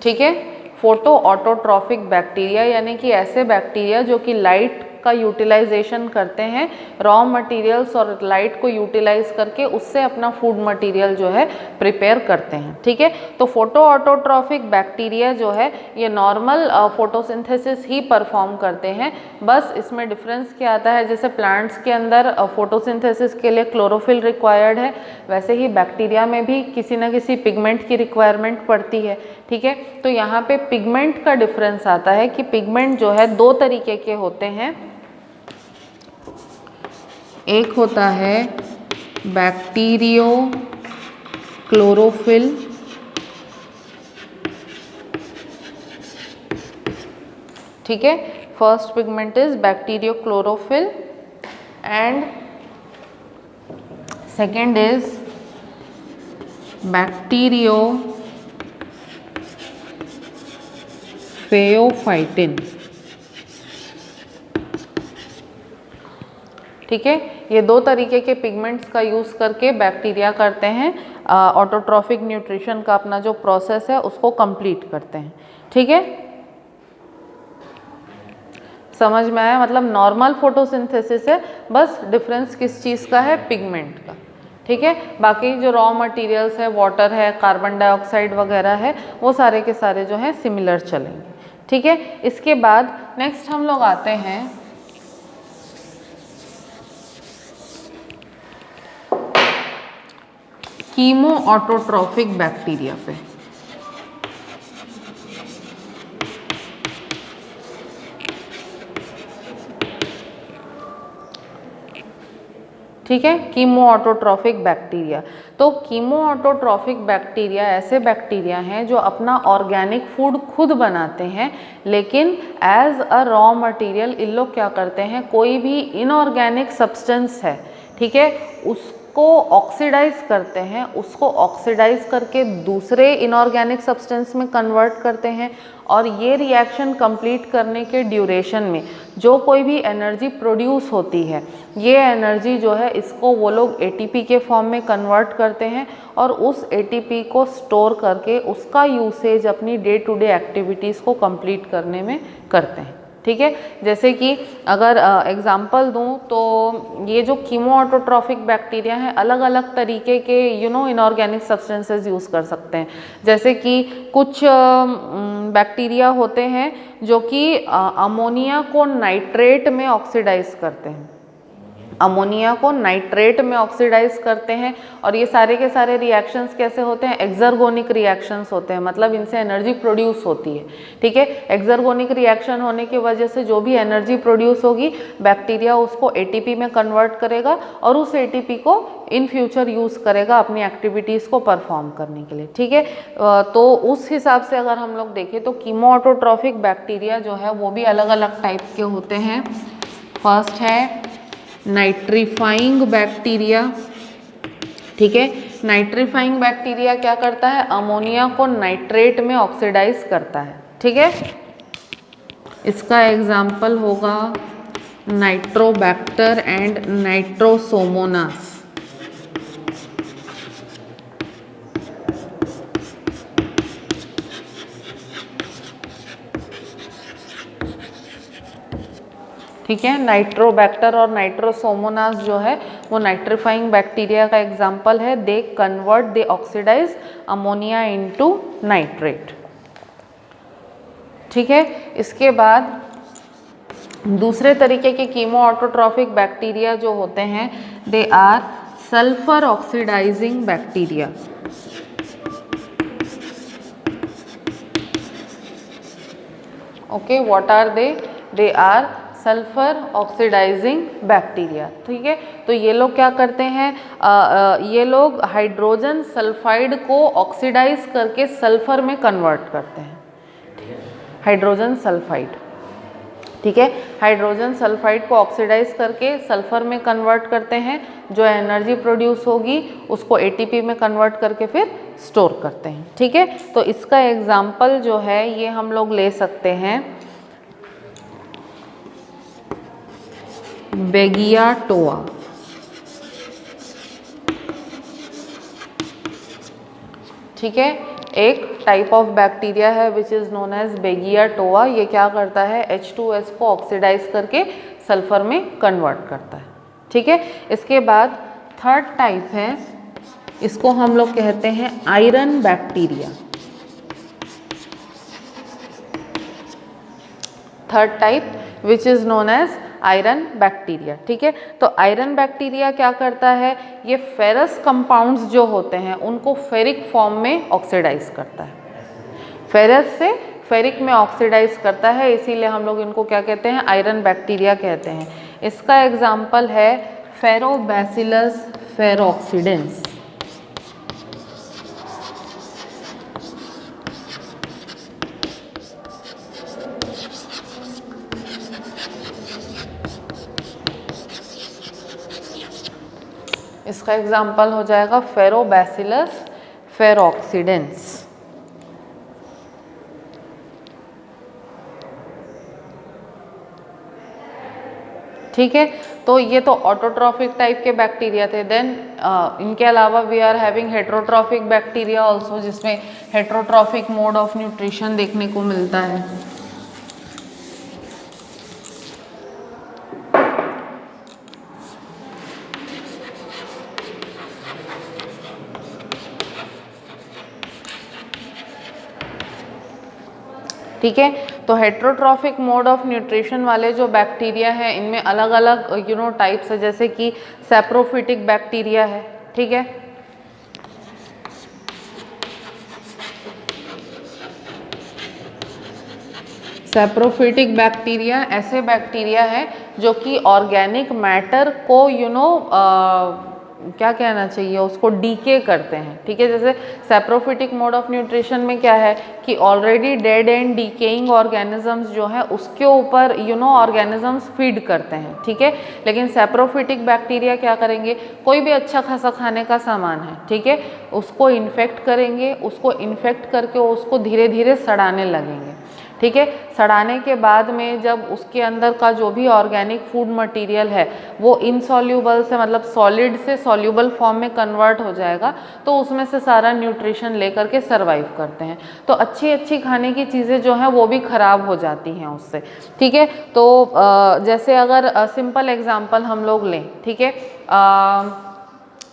ठीक है, फोटो ऑटोट्रॉफिक बैक्टीरिया यानी कि ऐसे बैक्टीरिया जो कि लाइट का यूटिलाइजेशन करते हैं, रॉ मटेरियल्स और लाइट को यूटिलाइज करके उससे अपना फूड मटेरियल जो है प्रिपेयर करते हैं। ठीक है, तो फोटो ऑटोट्रॉफिक बैक्टीरिया जो है ये नॉर्मल फोटोसिंथेसिस ही परफॉर्म करते हैं। बस इसमें डिफरेंस क्या आता है, जैसे प्लांट्स के अंदर फोटोसिंथेसिस के लिए क्लोरोफिल रिक्वायर्ड है, वैसे ही बैक्टीरिया में भी किसी न किसी पिगमेंट की रिक्वायरमेंट पड़ती है। ठीक है, तो यहाँ पे पिगमेंट का डिफरेंस आता है कि पिगमेंट जो है दो तरीके के होते हैं। एक होता है बैक्टीरियो क्लोरोफिल, ठीक है, first pigment is bacteriochlorophyll and second is bacteriopheophytin. ठीक है, ये दो तरीके के पिगमेंट्स का यूज़ करके बैक्टीरिया करते हैं ऑटोट्रॉफिक न्यूट्रिशन का अपना जो प्रोसेस है उसको कंप्लीट करते हैं। ठीक है, समझ में आया? मतलब नॉर्मल फोटोसिंथेसिस है, बस डिफरेंस किस चीज़ का है? पिगमेंट का। ठीक है, बाकी जो रॉ मटेरियल्स है, वाटर है, कार्बन डाइऑक्साइड वगैरह है, वो सारे के सारे जो है सिमिलर चलेंगे। ठीक है, इसके बाद नेक्स्ट हम लोग आते हैं कीमो ऑटोट्रॉफिक बैक्टीरिया पे। ठीक है, कीमो ऑटोट्रॉफिक बैक्टीरिया। तो कीमो ऑटोट्रॉफिक बैक्टीरिया ऐसे बैक्टीरिया हैं जो अपना ऑर्गेनिक फूड खुद बनाते हैं, लेकिन एज अ रॉ मटेरियल इन लोग क्या करते हैं, कोई भी इनऑर्गेनिक सब्सटेंस है, ठीक है, उसको ऑक्सीडाइज करते हैं, उसको ऑक्सीडाइज करके दूसरे इनऑर्गेनिक सब्सटेंस में कन्वर्ट करते हैं और ये रिएक्शन कंप्लीट करने के ड्यूरेशन में जो कोई भी एनर्जी प्रोड्यूस होती है, ये एनर्जी जो है इसको वो लोग एटीपी के फॉर्म में कन्वर्ट करते हैं और उस एटीपी को स्टोर करके उसका यूसेज अपनी डे टू डे एक्टिविटीज़ को कंप्लीट करने में करते हैं। ठीक है, जैसे कि अगर एग्जांपल दूं तो ये जो कीमो ऑटोट्रॉफिक बैक्टीरिया हैं अलग अलग तरीके के इनऑर्गेनिक सब्सटेंसेस यूज़ कर सकते हैं। जैसे कि कुछ बैक्टीरिया होते हैं जो कि अमोनिया को नाइट्रेट में ऑक्सीडाइज करते हैं, अमोनिया को नाइट्रेट में ऑक्सीडाइज करते हैं और ये सारे के सारे रिएक्शंस कैसे होते हैं, एक्सर्गोनिक रिएक्शंस होते हैं, मतलब इनसे एनर्जी प्रोड्यूस होती है। ठीक है, एक्सर्गोनिक रिएक्शन होने की वजह से जो भी एनर्जी प्रोड्यूस होगी बैक्टीरिया उसको एटीपी में कन्वर्ट करेगा और उस एटीपी को इन फ्यूचर यूज़ करेगा अपनी एक्टिविटीज़ को परफॉर्म करने के लिए। ठीक है, तो उस हिसाब से अगर हम लोग देखें तो कीमो ऑटोट्रॉफिक बैक्टीरिया जो है वो भी अलग अलग टाइप के होते हैं। फर्स्ट है नाइट्रीफाइंग बैक्टीरिया। ठीक है, नाइट्रीफाइंग बैक्टीरिया क्या करता है, अमोनिया को नाइट्रेट में ऑक्सीडाइज करता है। ठीक है, इसका एग्जाम्पल होगा नाइट्रोबैक्टर एंड नाइट्रोसोमोनास। ठीक है, नाइट्रोबैक्टर और नाइट्रोसोमोनास जो है वो नाइट्रीफाइंग बैक्टीरिया का एग्जाम्पल है। They convert, they oxidise ammonia into nitrate. ठीक है, इसके बाद दूसरे तरीके के कीमो ऑटोट्रॉफिक बैक्टीरिया जो होते हैं they are sulphur oxidising bacteria. Okay, what are they are sulphur oxidising bacteria. ठीक है, तो ये लोग क्या करते हैं, ये लोग हाइड्रोजन सल्फाइड को ऑक्सीडाइज करके सल्फर में कन्वर्ट करते हैं, हाइड्रोजन सल्फाइड। ठीक है, हाइड्रोजन सल्फाइड को ऑक्सीडाइज करके सल्फर में कन्वर्ट करते हैं, जो एनर्जी प्रोड्यूस होगी उसको एटीपी में कन्वर्ट करके फिर स्टोर करते हैं। ठीक है, तो इसका एग्जाम्पल जो है ये हम लोग ले सकते हैं बेगियाटोआ। ठीक है, एक टाइप ऑफ बैक्टीरिया है विच इज़ नोन एज बेगियाटोआ। ये क्या करता है, H2S को ऑक्सीडाइज करके सल्फर में कन्वर्ट करता है। ठीक है, इसके बाद थर्ड टाइप है, इसको हम लोग कहते हैं iron bacteria. Third type which is known as iron bacteria. ठीक है, तो आयरन बैक्टीरिया क्या करता है, ये फेरस कंपाउंड्स जो होते हैं उनको फेरिक फॉर्म में ऑक्सीडाइज करता है, फेरस से फेरिक में ऑक्सीडाइज करता है, इसीलिए हम लोग इनको क्या कहते हैं, आयरन बैक्टीरिया कहते हैं। इसका एग्जाम्पल है फेरोबैसिलस फेरोक्सीडेंस। इसका एग्जाम्पल हो जाएगा फेरोबैसिलस फेरोक्सीडेंस। ठीक है, तो ये तो ऑटोट्रॉफिक टाइप के बैक्टीरिया थे। देन इनके अलावा we are having heterotrophic bacteria also, जिसमें हेट्रोट्रॉफिक मोड ऑफ न्यूट्रिशन देखने को मिलता है। ठीक है, तो हेट्रोट्रॉफिक मोड ऑफ न्यूट्रिशन वाले जो बैक्टीरिया हैं इनमें अलग अलग टाइप्स है, जैसे कि सैप्रोफिटिक बैक्टीरिया है। ठीक है, सैप्रोफिटिक बैक्टीरिया ऐसे बैक्टीरिया है जो कि ऑर्गेनिक मैटर को क्या कहना चाहिए, उसको डीके करते हैं। ठीक है, जैसे सैप्रोफिटिक मोड ऑफ न्यूट्रिशन में क्या है कि already dead and decaying organisms जो है उसके ऊपर ऑर्गेनिजम्स फीड करते हैं। ठीक है, लेकिन सैप्रोफिटिक बैक्टीरिया क्या करेंगे, कोई भी अच्छा खासा खाने का सामान है, ठीक है, उसको इन्फेक्ट करेंगे, उसको इन्फेक्ट करके उसको धीरे धीरे सड़ाने लगेंगे। ठीक है, सड़ाने के बाद में जब उसके अंदर का जो भी ऑर्गेनिक फूड मटेरियल है वो इनसॉल्यूबल से मतलब सॉलिड से सॉल्यूबल फॉर्म में कन्वर्ट हो जाएगा, तो उसमें से सारा न्यूट्रिशन लेकर के सरवाइव करते हैं। तो अच्छी अच्छी खाने की चीज़ें जो हैं वो भी ख़राब हो जाती हैं उससे। ठीक है, तो जैसे अगर सिंपल एग्जांपल हम लोग लें, ठीक है,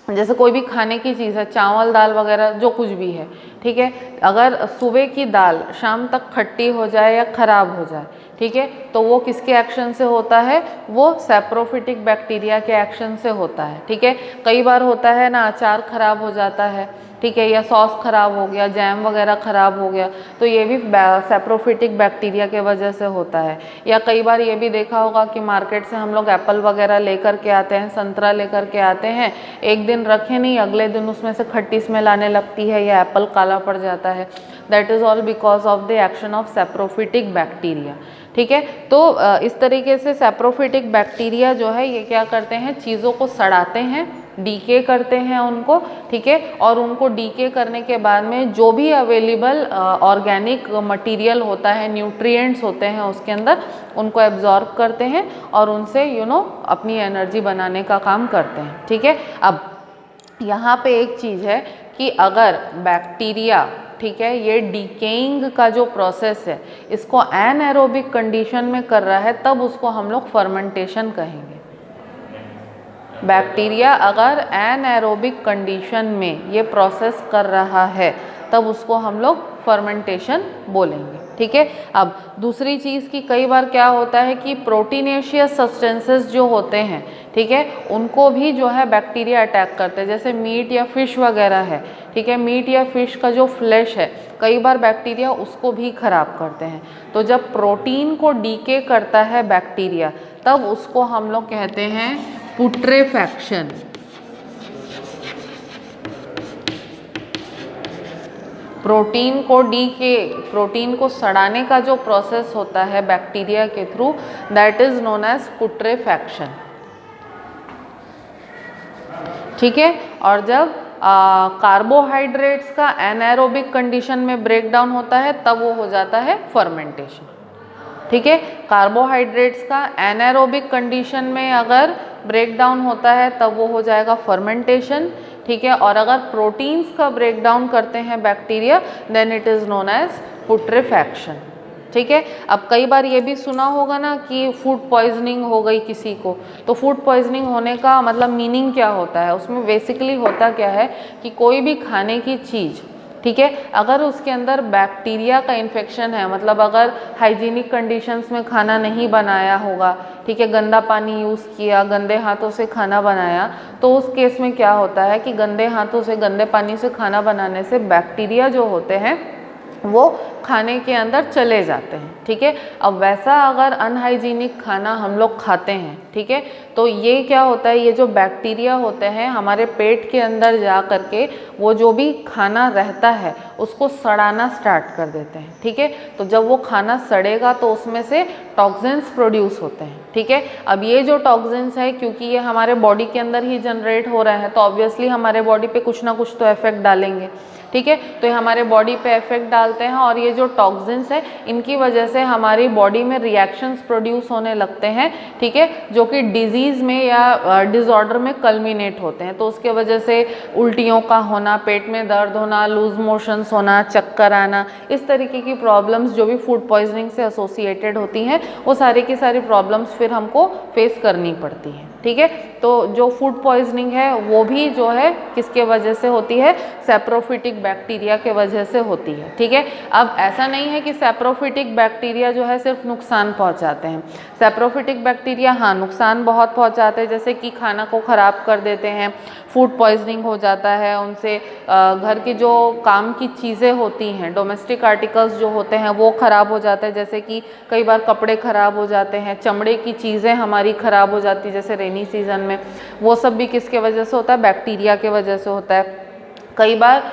जैसे कोई भी खाने की चीज़ है, चावल दाल वगैरह जो कुछ भी है, ठीक है, अगर सुबह की दाल शाम तक खट्टी हो जाए या ख़राब हो जाए, ठीक है, तो वो किसके एक्शन से होता है, वो सैप्रोफिटिक बैक्टीरिया के एक्शन से होता है। ठीक है, कई बार होता है ना, अचार ख़राब हो जाता है, ठीक है, या सॉस ख़राब हो गया, जैम वगैरह ख़राब हो गया, तो ये भी सैप्रोफिटिक बैक्टीरिया के वजह से होता है। या कई बार ये भी देखा होगा कि मार्केट से हम लोग एप्पल वगैरह लेकर के आते हैं, संतरा लेकर के आते हैं, एक दिन रखे नहीं, अगले दिन उसमें से खट्टी स्मेल आने लगती है या एप्पल काला पड़ जाता है। That is all because of the action of saprophytic bacteria. ठीक है, तो इस तरीके से सैप्रोफिटिक बैक्टीरिया जो है ये क्या करते हैं, चीज़ों को सड़ाते हैं, डीके करते हैं उनको। ठीक है, और उनको डीके करने के बाद में जो भी अवेलेबल ऑर्गेनिक मटेरियल होता है, न्यूट्रिएंट्स होते हैं उसके अंदर, उनको एब्जॉर्ब करते हैं और उनसे अपनी एनर्जी बनाने का काम करते हैं। ठीक है, अब यहाँ पे एक चीज़ है कि अगर बैक्टीरिया, ठीक है, ये डीकेइंग का जो प्रोसेस है इसको एनएरोबिक कंडीशन में कर रहा है, तब उसको हम लोग फर्मेंटेशन कहेंगे। बैक्टीरिया अगर एनएरोबिक कंडीशन में ये प्रोसेस कर रहा है तब उसको हम लोग फर्मेंटेशन बोलेंगे। ठीक है। अब दूसरी चीज़ की कई बार क्या होता है कि प्रोटीनेशियस सब्सटेंसेस जो होते हैं, ठीक है, उनको भी जो है बैक्टीरिया अटैक करते हैं, जैसे मीट या फिश वगैरह है, ठीक है, मीट या फिश का जो फ्लैश है कई बार बैक्टीरिया उसको भी खराब करते हैं। तो जब प्रोटीन को डीके करता है बैक्टीरिया तब उसको हम लोग कहते हैं पुट्रेफैक्शन। प्रोटीन को सड़ाने का जो प्रोसेस होता है बैक्टीरिया के थ्रू, that is known as putrefaction, ठीक है। और जब कार्बोहाइड्रेट्स का एनारोबिक कंडीशन में ब्रेक डाउन होता है तब वो हो जाता है फर्मेंटेशन, ठीक है। कार्बोहाइड्रेट्स का एनारोबिक कंडीशन में अगर ब्रेक डाउन होता है तब वो हो जाएगा फर्मेंटेशन, ठीक है। और अगर प्रोटीन्स का ब्रेक डाउन करते हैं bacteria then it is known as putrefaction, ठीक है। अब कई बार ये भी सुना होगा ना कि फूड पॉइजनिंग हो गई किसी को, तो फूड पॉइजनिंग होने का मतलब मीनिंग क्या होता है, उसमें बेसिकली होता क्या है कि कोई भी खाने की चीज़, ठीक है, अगर उसके अंदर बैक्टीरिया का इन्फेक्शन है, मतलब अगर हाइजीनिक कंडीशंस में खाना नहीं बनाया होगा, ठीक है, गंदा पानी यूज़ किया, गंदे हाथों से खाना बनाया, तो उस केस में क्या होता है कि गंदे हाथों से गंदे पानी से खाना बनाने से बैक्टीरिया जो होते हैं वो खाने के अंदर चले जाते हैं, ठीक है। अब वैसा अगर अनहाइजीनिक खाना हम लोग खाते हैं, ठीक है, तो ये क्या होता है, ये जो बैक्टीरिया होते हैं हमारे पेट के अंदर जा करके वो जो भी खाना रहता है उसको सड़ाना स्टार्ट कर देते हैं, ठीक है। तो जब वो खाना सड़ेगा तो उसमें से टॉक्सिन्स प्रोड्यूस होते हैं, ठीक है। अब ये जो टॉक्सिन्स है क्योंकि ये हमारे बॉडी के अंदर ही जनरेट हो रहा है तो ऑब्वियसली हमारे बॉडी पे कुछ ना कुछ तो इफेक्ट डालेंगे, ठीक है। तो ये हमारे बॉडी पे इफेक्ट डालते हैं और ये जो टॉक्सिन्स है इनकी वजह से हमारी बॉडी में रिएक्शंस प्रोड्यूस होने लगते हैं, ठीक है, जो कि डिजीज़ में या डिसऑर्डर में कल्मिनेट होते हैं। तो उसके वजह से उल्टियों का होना, पेट में दर्द होना, लूज मोशंस होना, चक्कर आना, इस तरीके की प्रॉब्लम्स जो भी फूड पॉइजनिंग से एसोसिएटेड होती हैं वो सारी की सारी प्रॉब्लम्स फिर हमको फेस करनी पड़ती हैं, ठीक है। तो जो फूड पॉइजनिंग है वो भी जो है किसके वजह से होती है, सैप्रोफिटिक बैक्टीरिया के वजह से होती है, ठीक है। अब ऐसा नहीं है कि सैप्रोफिटिक बैक्टीरिया जो है सिर्फ नुकसान पहुंचाते हैं, सैप्रोफिटिक बैक्टीरिया हाँ नुकसान बहुत पहुंचाते हैं, जैसे कि खाना को ख़राब कर देते हैं, फूड पॉइजनिंग हो जाता है उनसे, घर की जो काम की चीज़ें होती हैं, डोमेस्टिक आर्टिकल्स जो होते हैं वो ख़राब हो जाते हैं, जैसे कि कई बार कपड़े ख़राब हो जाते हैं, चमड़े की चीज़ें हमारी ख़राब हो जाती है जैसे रेनी सीजन में, वो सब भी किसके वजह से होता है, बैक्टीरिया के वजह से होता है। कई बार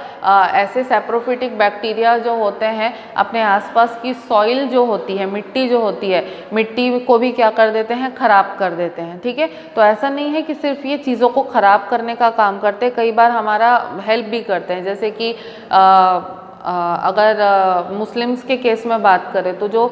ऐसे सैप्रोफिटिक बैक्टीरिया जो होते हैं अपने आसपास की सॉइल जो होती है, मिट्टी जो होती है, मिट्टी को भी क्या कर देते हैं, ख़राब कर देते हैं, ठीक है। तो ऐसा नहीं है कि सिर्फ ये चीज़ों को ख़राब करने का काम करते हैं, कई बार हमारा हेल्प भी करते हैं। जैसे कि अगर मुस्लिम्स के केस में बात करें तो जो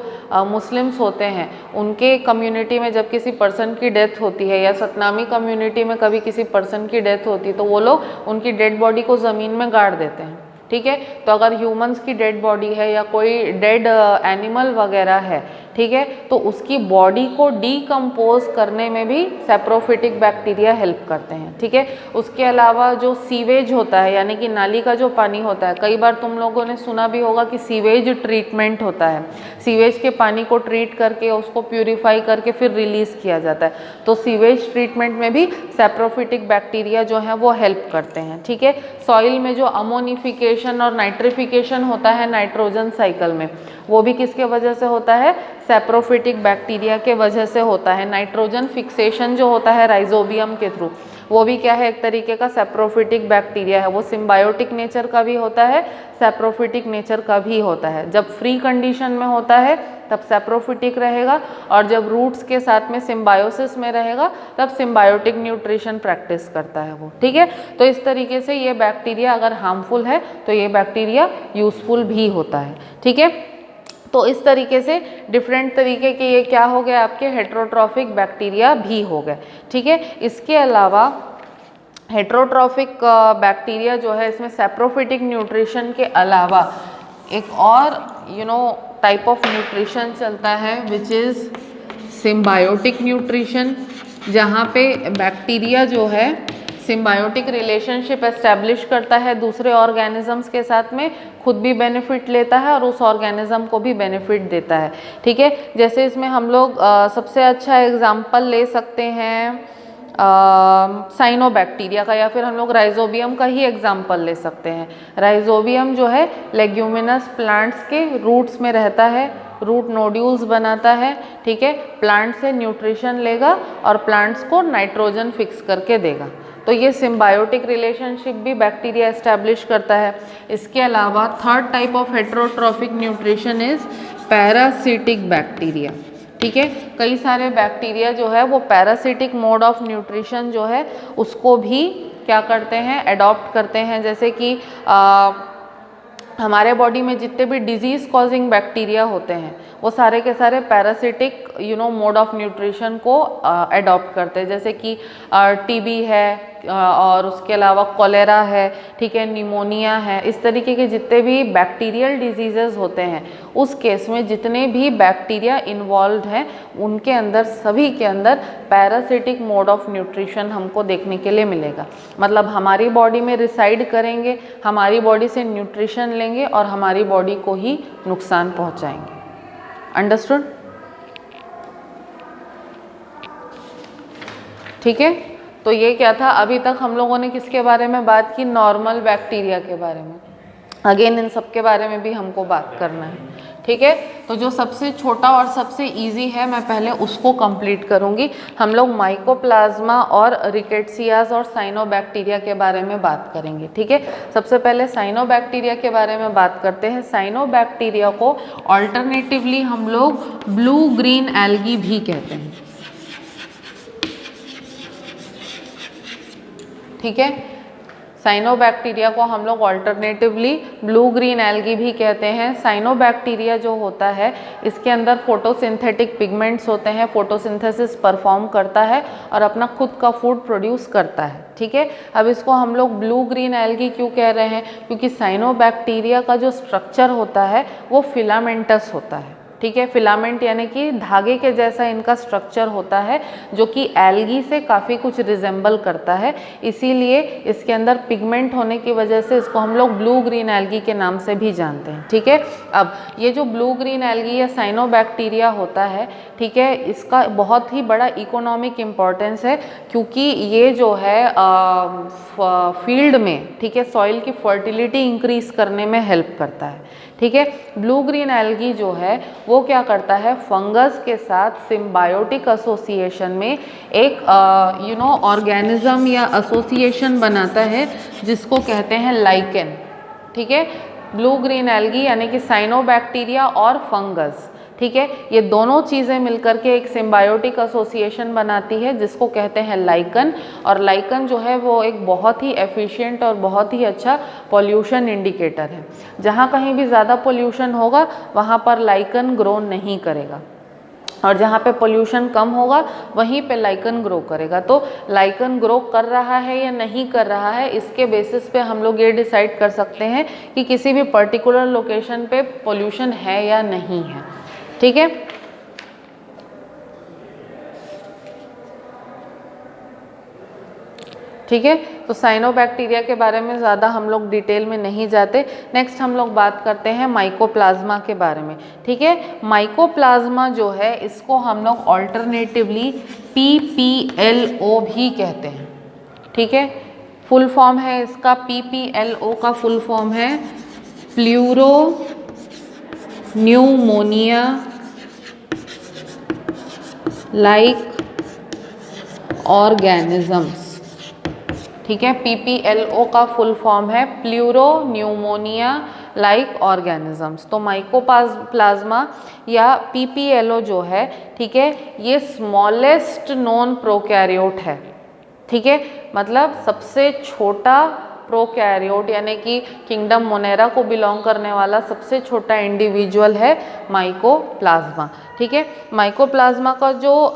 मुस्लिम्स होते हैं उनके कम्युनिटी में जब किसी पर्सन की डेथ होती है या सतनामी कम्युनिटी में कभी किसी पर्सन की डेथ होती है तो वो लोग उनकी डेड बॉडी को ज़मीन में गाड़ देते हैं, ठीक है। तो अगर ह्यूमंस की डेड बॉडी है या कोई डेड एनिमल वगैरह है, ठीक है, तो उसकी बॉडी को डीकम्पोज करने में भी सैप्रोफिटिक बैक्टीरिया हेल्प करते हैं, ठीक है। उसके अलावा जो सीवेज होता है यानी कि नाली का जो पानी होता है, कई बार तुम लोगों ने सुना भी होगा कि सीवेज ट्रीटमेंट होता है, सीवेज के पानी को ट्रीट करके उसको प्यूरिफाई करके फिर रिलीज़ किया जाता है, तो सीवेज ट्रीटमेंट में भी सैप्रोफिटिक बैक्टीरिया जो है वो हेल्प करते हैं, ठीक है। सॉइल में जो अमोनिफिकेशन और नाइट्रिफिकेशन होता है नाइट्रोजन साइकिल में, वो भी किसके वजह से होता है, सैप्रोफिटिक बैक्टीरिया के वजह से होता है। नाइट्रोजन फिक्सेशन जो होता है राइजोबियम के थ्रू, वो भी क्या है, एक तरीके का सैप्रोफिटिक बैक्टीरिया है, वो सिम्बायोटिक नेचर का भी होता है, सैप्रोफिटिक नेचर का भी होता है। जब फ्री कंडीशन में होता है तब सैप्रोफिटिक रहेगा और जब रूट्स के साथ में सिम्बायोसिस में रहेगा तब सिम्बायोटिक न्यूट्रिशन प्रैक्टिस करता है वो, ठीक है। तो इस तरीके से ये बैक्टीरिया अगर हार्मफुल है तो ये बैक्टीरिया यूजफुल भी होता है, ठीक है। तो इस तरीके से डिफरेंट तरीके के ये क्या हो गए, आपके हेट्रोट्रॉफिक बैक्टीरिया भी हो गए, ठीक है। इसके अलावा हेट्रोट्रॉफिक बैक्टीरिया जो है इसमें सैप्रोफिटिक न्यूट्रिशन के अलावा एक और टाइप ऑफ न्यूट्रिशन चलता है विच इज़ सिम्बायोटिक न्यूट्रिशन, जहाँ पे बैक्टीरिया जो है सिम्बायोटिक रिलेशनशिप एस्टेब्लिश करता है दूसरे ऑर्गेनिजम्स के साथ में, खुद भी बेनिफिट लेता है और उस ऑर्गेनिज्म को भी बेनिफिट देता है। ठीक है, जैसे इसमें हम लोग सबसे अच्छा एग्जाम्पल ले सकते हैं साइनोबैक्टीरिया का, या फिर हम लोग राइजोबियम का ही एग्जाम्पल ले सकते हैं। राइजोबियम जो है लेग्यूमिनस प्लांट्स के रूट्स में रहता है, रूट नोड्यूल्स बनाता है। ठीक है, प्लांट से न्यूट्रिशन लेगा और प्लांट्स को नाइट्रोजन फिक्स करके देगा। तो ये सिम्बायोटिक रिलेशनशिप भी बैक्टीरिया एस्टैब्लिश करता है। इसके अलावा third type of heterotrophic nutrition is parasitic bacteria. ठीक है, कई सारे बैक्टीरिया जो है वो पैरासिटिक मोड ऑफ न्यूट्रिशन जो है उसको भी क्या करते हैं, एडॉप्ट करते हैं। जैसे कि हमारे बॉडी में जितने भी डिजीज़ कॉजिंग बैक्टीरिया होते हैं वो सारे के सारे पैरासिटिक मोड ऑफ न्यूट्रिशन को एडॉप्ट करते हैं। जैसे कि टीबी है और उसके अलावा कॉलेरा है, ठीक है, निमोनिया है, इस तरीके के जितने भी बैक्टीरियल डिजीज़ेस होते हैं उस केस में जितने भी बैक्टीरिया इन्वॉल्व हैं उनके अंदर, सभी के अंदर पैरासिटिक मोड ऑफ न्यूट्रिशन हमको देखने के लिए मिलेगा। मतलब हमारी बॉडी में रिसाइड करेंगे, हमारी बॉडी से न्यूट्रिशन लेंगे और हमारी बॉडी को ही नुकसान पहुंचाएंगे। अंडरस्टूड? ठीक है, तो ये क्या था, अभी तक हम लोगों ने किसके बारे में बात की, नॉर्मल बैक्टीरिया के बारे में। अगेन इन सब के बारे में भी हमको बात करना है। ठीक है, तो जो सबसे छोटा और सबसे इजी है मैं पहले उसको कंप्लीट करूंगी। हम लोग माइकोप्लाज्मा और रिकेट्सियाज और साइनोबैक्टीरिया के बारे में बात करेंगे। ठीक है, सबसे पहले साइनोबैक्टीरिया के बारे में बात करते हैं। साइनोबैक्टीरिया को ऑल्टरनेटिवली हम लोग ब्लू ग्रीन एल्गी भी कहते हैं। ठीक है, साइनोबैक्टीरिया को हम लोग ऑल्टरनेटिवली ब्लू ग्रीन एल्गी भी कहते हैं। साइनोबैक्टीरिया जो होता है इसके अंदर फोटोसिंथेटिक पिगमेंट्स होते हैं, फोटोसिंथेसिस परफॉर्म करता है और अपना खुद का फूड प्रोड्यूस करता है। ठीक है, अब इसको हम लोग ब्लू ग्रीन एल्गी क्यों कह रहे हैं, क्योंकि साइनोबैक्टीरिया का जो स्ट्रक्चर होता है वो फिलामेंटस होता है। ठीक है, फिलामेंट यानी कि धागे के जैसा इनका स्ट्रक्चर होता है जो कि एल्गी से काफ़ी कुछ रिजेंबल करता है, इसीलिए इसके अंदर पिगमेंट होने की वजह से इसको हम लोग ब्लू ग्रीन एल्गी के नाम से भी जानते हैं। ठीक है, अब ये जो ब्लू ग्रीन एल्गी या साइनोबैक्टीरिया होता है, ठीक है, इसका बहुत ही बड़ा इकोनॉमिक इम्पोर्टेंस है क्योंकि ये जो है फील्ड में, ठीक है, सॉइल की फर्टिलिटी इंक्रीज करने में हेल्प करता है। ठीक है, ब्लू ग्रीन एल्गी जो है वो क्या करता है, फंगस के साथ सिम्बायोटिक एसोसिएशन में एक ऑर्गेनिज्म या एसोसिएशन बनाता है जिसको कहते हैं लाइकेन। ठीक है, ब्लू ग्रीन एल्गी यानी कि साइनोबैक्टीरिया और फंगस, ठीक है, ये दोनों चीज़ें मिलकर के एक सिम्बायोटिक एसोसिएशन बनाती है जिसको कहते हैं लाइकन। और लाइकन जो है वो एक बहुत ही एफिशिएंट और बहुत ही अच्छा पॉल्यूशन इंडिकेटर है। जहाँ कहीं भी ज़्यादा पॉल्यूशन होगा वहाँ पर लाइकन ग्रो नहीं करेगा और जहाँ पे पोल्यूशन कम होगा वहीं पे लाइकन ग्रो करेगा। तो लाइकन ग्रो कर रहा है या नहीं कर रहा है, इसके बेसिस पे हम लोग ये डिसाइड कर सकते हैं कि किसी भी पर्टिकुलर लोकेशन पे पोल्यूशन है या नहीं है। ठीक है, ठीक है, तो साइनोबैक्टीरिया के बारे में ज़्यादा हम लोग डिटेल में नहीं जाते। नेक्स्ट हम लोग बात करते हैं माइकोप्लाज्मा के बारे में। ठीक है, माइकोप्लाज्मा जो है इसको हम लोग ऑल्टरनेटिवली PPLO भी कहते हैं। ठीक है, फुल फॉर्म है इसका, PPLO का फुल फॉर्म है प्लूरो न्यूमोनिया लाइक ऑर्गेनिजम्स। ठीक है, PPLO का फुल फॉर्म है प्लूरो न्यूमोनिया लाइक ऑर्गेनिजम्स। तो माइकोप्लाज्मा या PPLO जो है, ठीक है, ये स्मॉलेस्ट नोन प्रोकैरियोट है। ठीक है, मतलब सबसे छोटा प्रोकैरियोट यानी कि किंगडम मोनेरा को बिलोंग करने वाला सबसे छोटा इंडिविजुअल है माइकोप्लाज्मा। ठीक है, माइकोप्लाज्मा का जो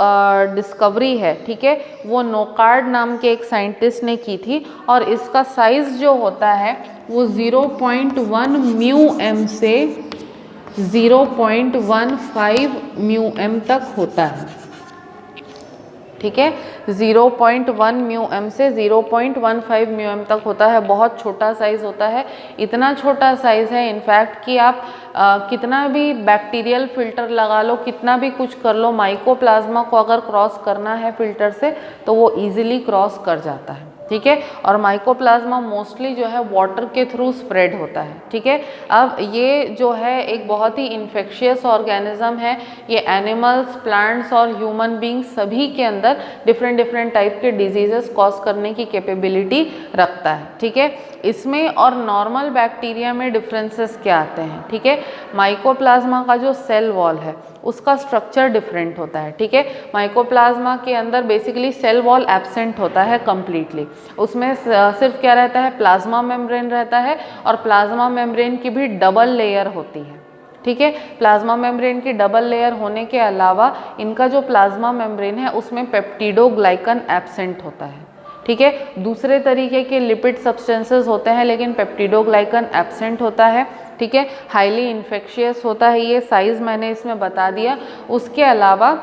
डिस्कवरी है, ठीक है, वो नोकार्ड नाम के एक साइंटिस्ट ने की थी और इसका साइज जो होता है वो 0.1 μm से 0.15 μm तक होता है। ठीक है। 0.1 μm से 0.15 μm तक होता है, बहुत छोटा साइज़ होता है। इतना छोटा साइज़ है इनफैक्ट कि आप कितना भी बैक्टीरियल फिल्टर लगा लो, कितना भी कुछ कर लो, माइकोप्लाज्मा को अगर क्रॉस करना है फिल्टर से तो वो ईजिली क्रॉस कर जाता है, ठीक है। और माइकोप्लाज्मा मोस्टली जो है वाटर के थ्रू स्प्रेड होता है, ठीक है। अब ये जो है एक बहुत ही इन्फेक्शियस ऑर्गेनिज्म है। ये एनिमल्स, प्लांट्स और ह्यूमन बींग्स सभी के अंदर डिफरेंट टाइप के डिजीजेस कॉज करने की कैपेबिलिटी रखता है, ठीक है। इसमें और नॉर्मल बैक्टीरिया में डिफरेंसेस क्या आते हैं, ठीक है। माइकोप्लाज्मा का जो सेल वॉल है उसका स्ट्रक्चर डिफरेंट होता है, ठीक है। माइकोप्लाज्मा के अंदर बेसिकली सेल वॉल एब्सेंट होता है कम्प्लीटली। उसमें सिर्फ क्या रहता है, प्लाज्मा मेम्ब्रेन रहता है, और प्लाज्मा मेम्ब्रेन की भी डबल लेयर होती है, ठीक है। प्लाज्मा मेम्ब्रेन की डबल लेयर होने के अलावा इनका जो प्लाज्मा मेम्ब्रेन है उसमें पेप्टिडोग्लाइकन एब्सेंट होता है, ठीक है। दूसरे तरीके के लिपिड सब्सटेंसेस होते हैं लेकिन पेप्टिडोग्लाइकन एब्सेंट होता है, ठीक है। हाईली इन्फेक्शियस होता है ये, साइज़ मैंने इसमें बता दिया। उसके अलावा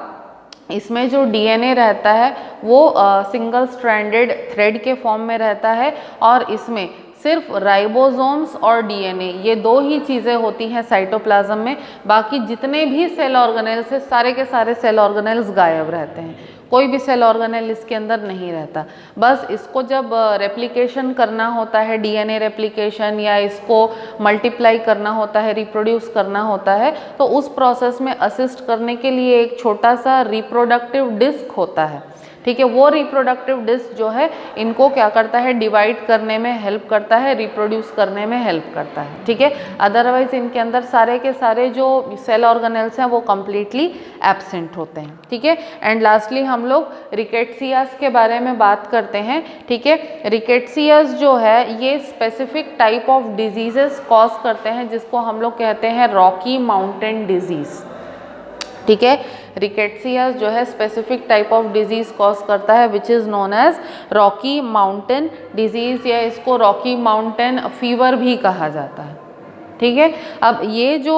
इसमें जो डीएनए रहता है वो सिंगल स्ट्रैंडेड थ्रेड के फॉर्म में रहता है, और इसमें सिर्फ राइबोसोम्स और डीएनए ये दो ही चीज़ें होती हैं साइटोप्लाज्म में। बाकी जितने भी सेल ऑर्गेनेल्स हैं सारे के सारे सेल ऑर्गेनेल्स गायब रहते हैं, कोई भी सेल ऑर्गेनेल इसके अंदर नहीं रहता। बस इसको जब रेप्लिकेशन करना होता है, डीएनए रेप्लिकेशन, या इसको मल्टीप्लाई करना होता है, रिप्रोड्यूस करना होता है, तो उस प्रोसेस में असिस्ट करने के लिए एक छोटा सा रिप्रोडक्टिव डिस्क होता है, ठीक है। वो रिप्रोडक्टिव डिस्क जो है इनको क्या करता है, डिवाइड करने में हेल्प करता है, रिप्रोड्यूस करने में हेल्प करता है, ठीक है। अदरवाइज इनके अंदर सारे के सारे जो सेल ऑर्गेनेल्स हैं वो कम्प्लीटली एब्सेंट होते हैं, ठीक है। एंड लास्टली हम लोग रिकेट्सियास के बारे में बात करते हैं, ठीक है। रिकेट्सियास जो है ये specific type of diseases cause करते हैं जिसको हम लोग कहते हैं रॉकी माउंटेन डिजीज़, ठीक है। रिकेट्सियास जो है specific type of disease cause करता है which is known as Rocky Mountain disease, या इसको रॉकी माउंटेन फीवर भी कहा जाता है, ठीक है। अब ये जो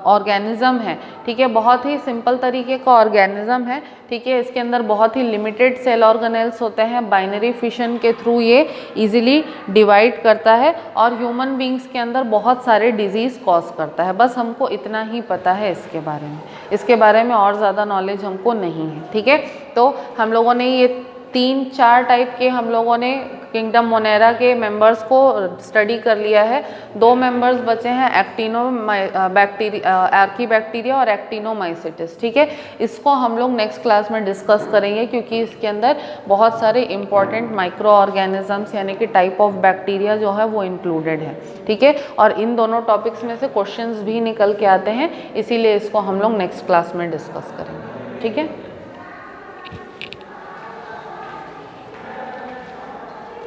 ऑर्गेनिज़म है, ठीक है, बहुत ही सिंपल तरीके का ऑर्गेनिज़म है, ठीक है। इसके अंदर बहुत ही लिमिटेड सेल ऑर्गेनेल्स होते हैं, बाइनरी फिशन के थ्रू ये इजीली डिवाइड करता है, और ह्यूमन बींग्स के अंदर बहुत सारे डिजीज़ कॉज करता है। बस हमको इतना ही पता है इसके बारे में, इसके बारे में और ज़्यादा नॉलेज हमको नहीं है, ठीक है। तो हम लोगों ने ये 3-4 टाइप के हम लोगों ने किंगडम मोनेरा के मेंबर्स को स्टडी कर लिया है। 2 मेंबर्स बचे हैं, आर्कीबैक्टीरिया और एक्टिनोमाइसिटिस, ठीक है। इसको हम लोग नेक्स्ट क्लास में डिस्कस करेंगे क्योंकि इसके अंदर बहुत सारे इंपॉर्टेंट माइक्रो ऑर्गेनिजम्स यानी कि टाइप ऑफ बैक्टीरिया जो है वो इंक्लूडेड है, ठीक है। और इन दोनों टॉपिक्स में से क्वेश्चंस भी निकल के आते हैं, इसीलिए इसको हम लोग नेक्स्ट क्लास में डिस्कस करेंगे, ठीक है।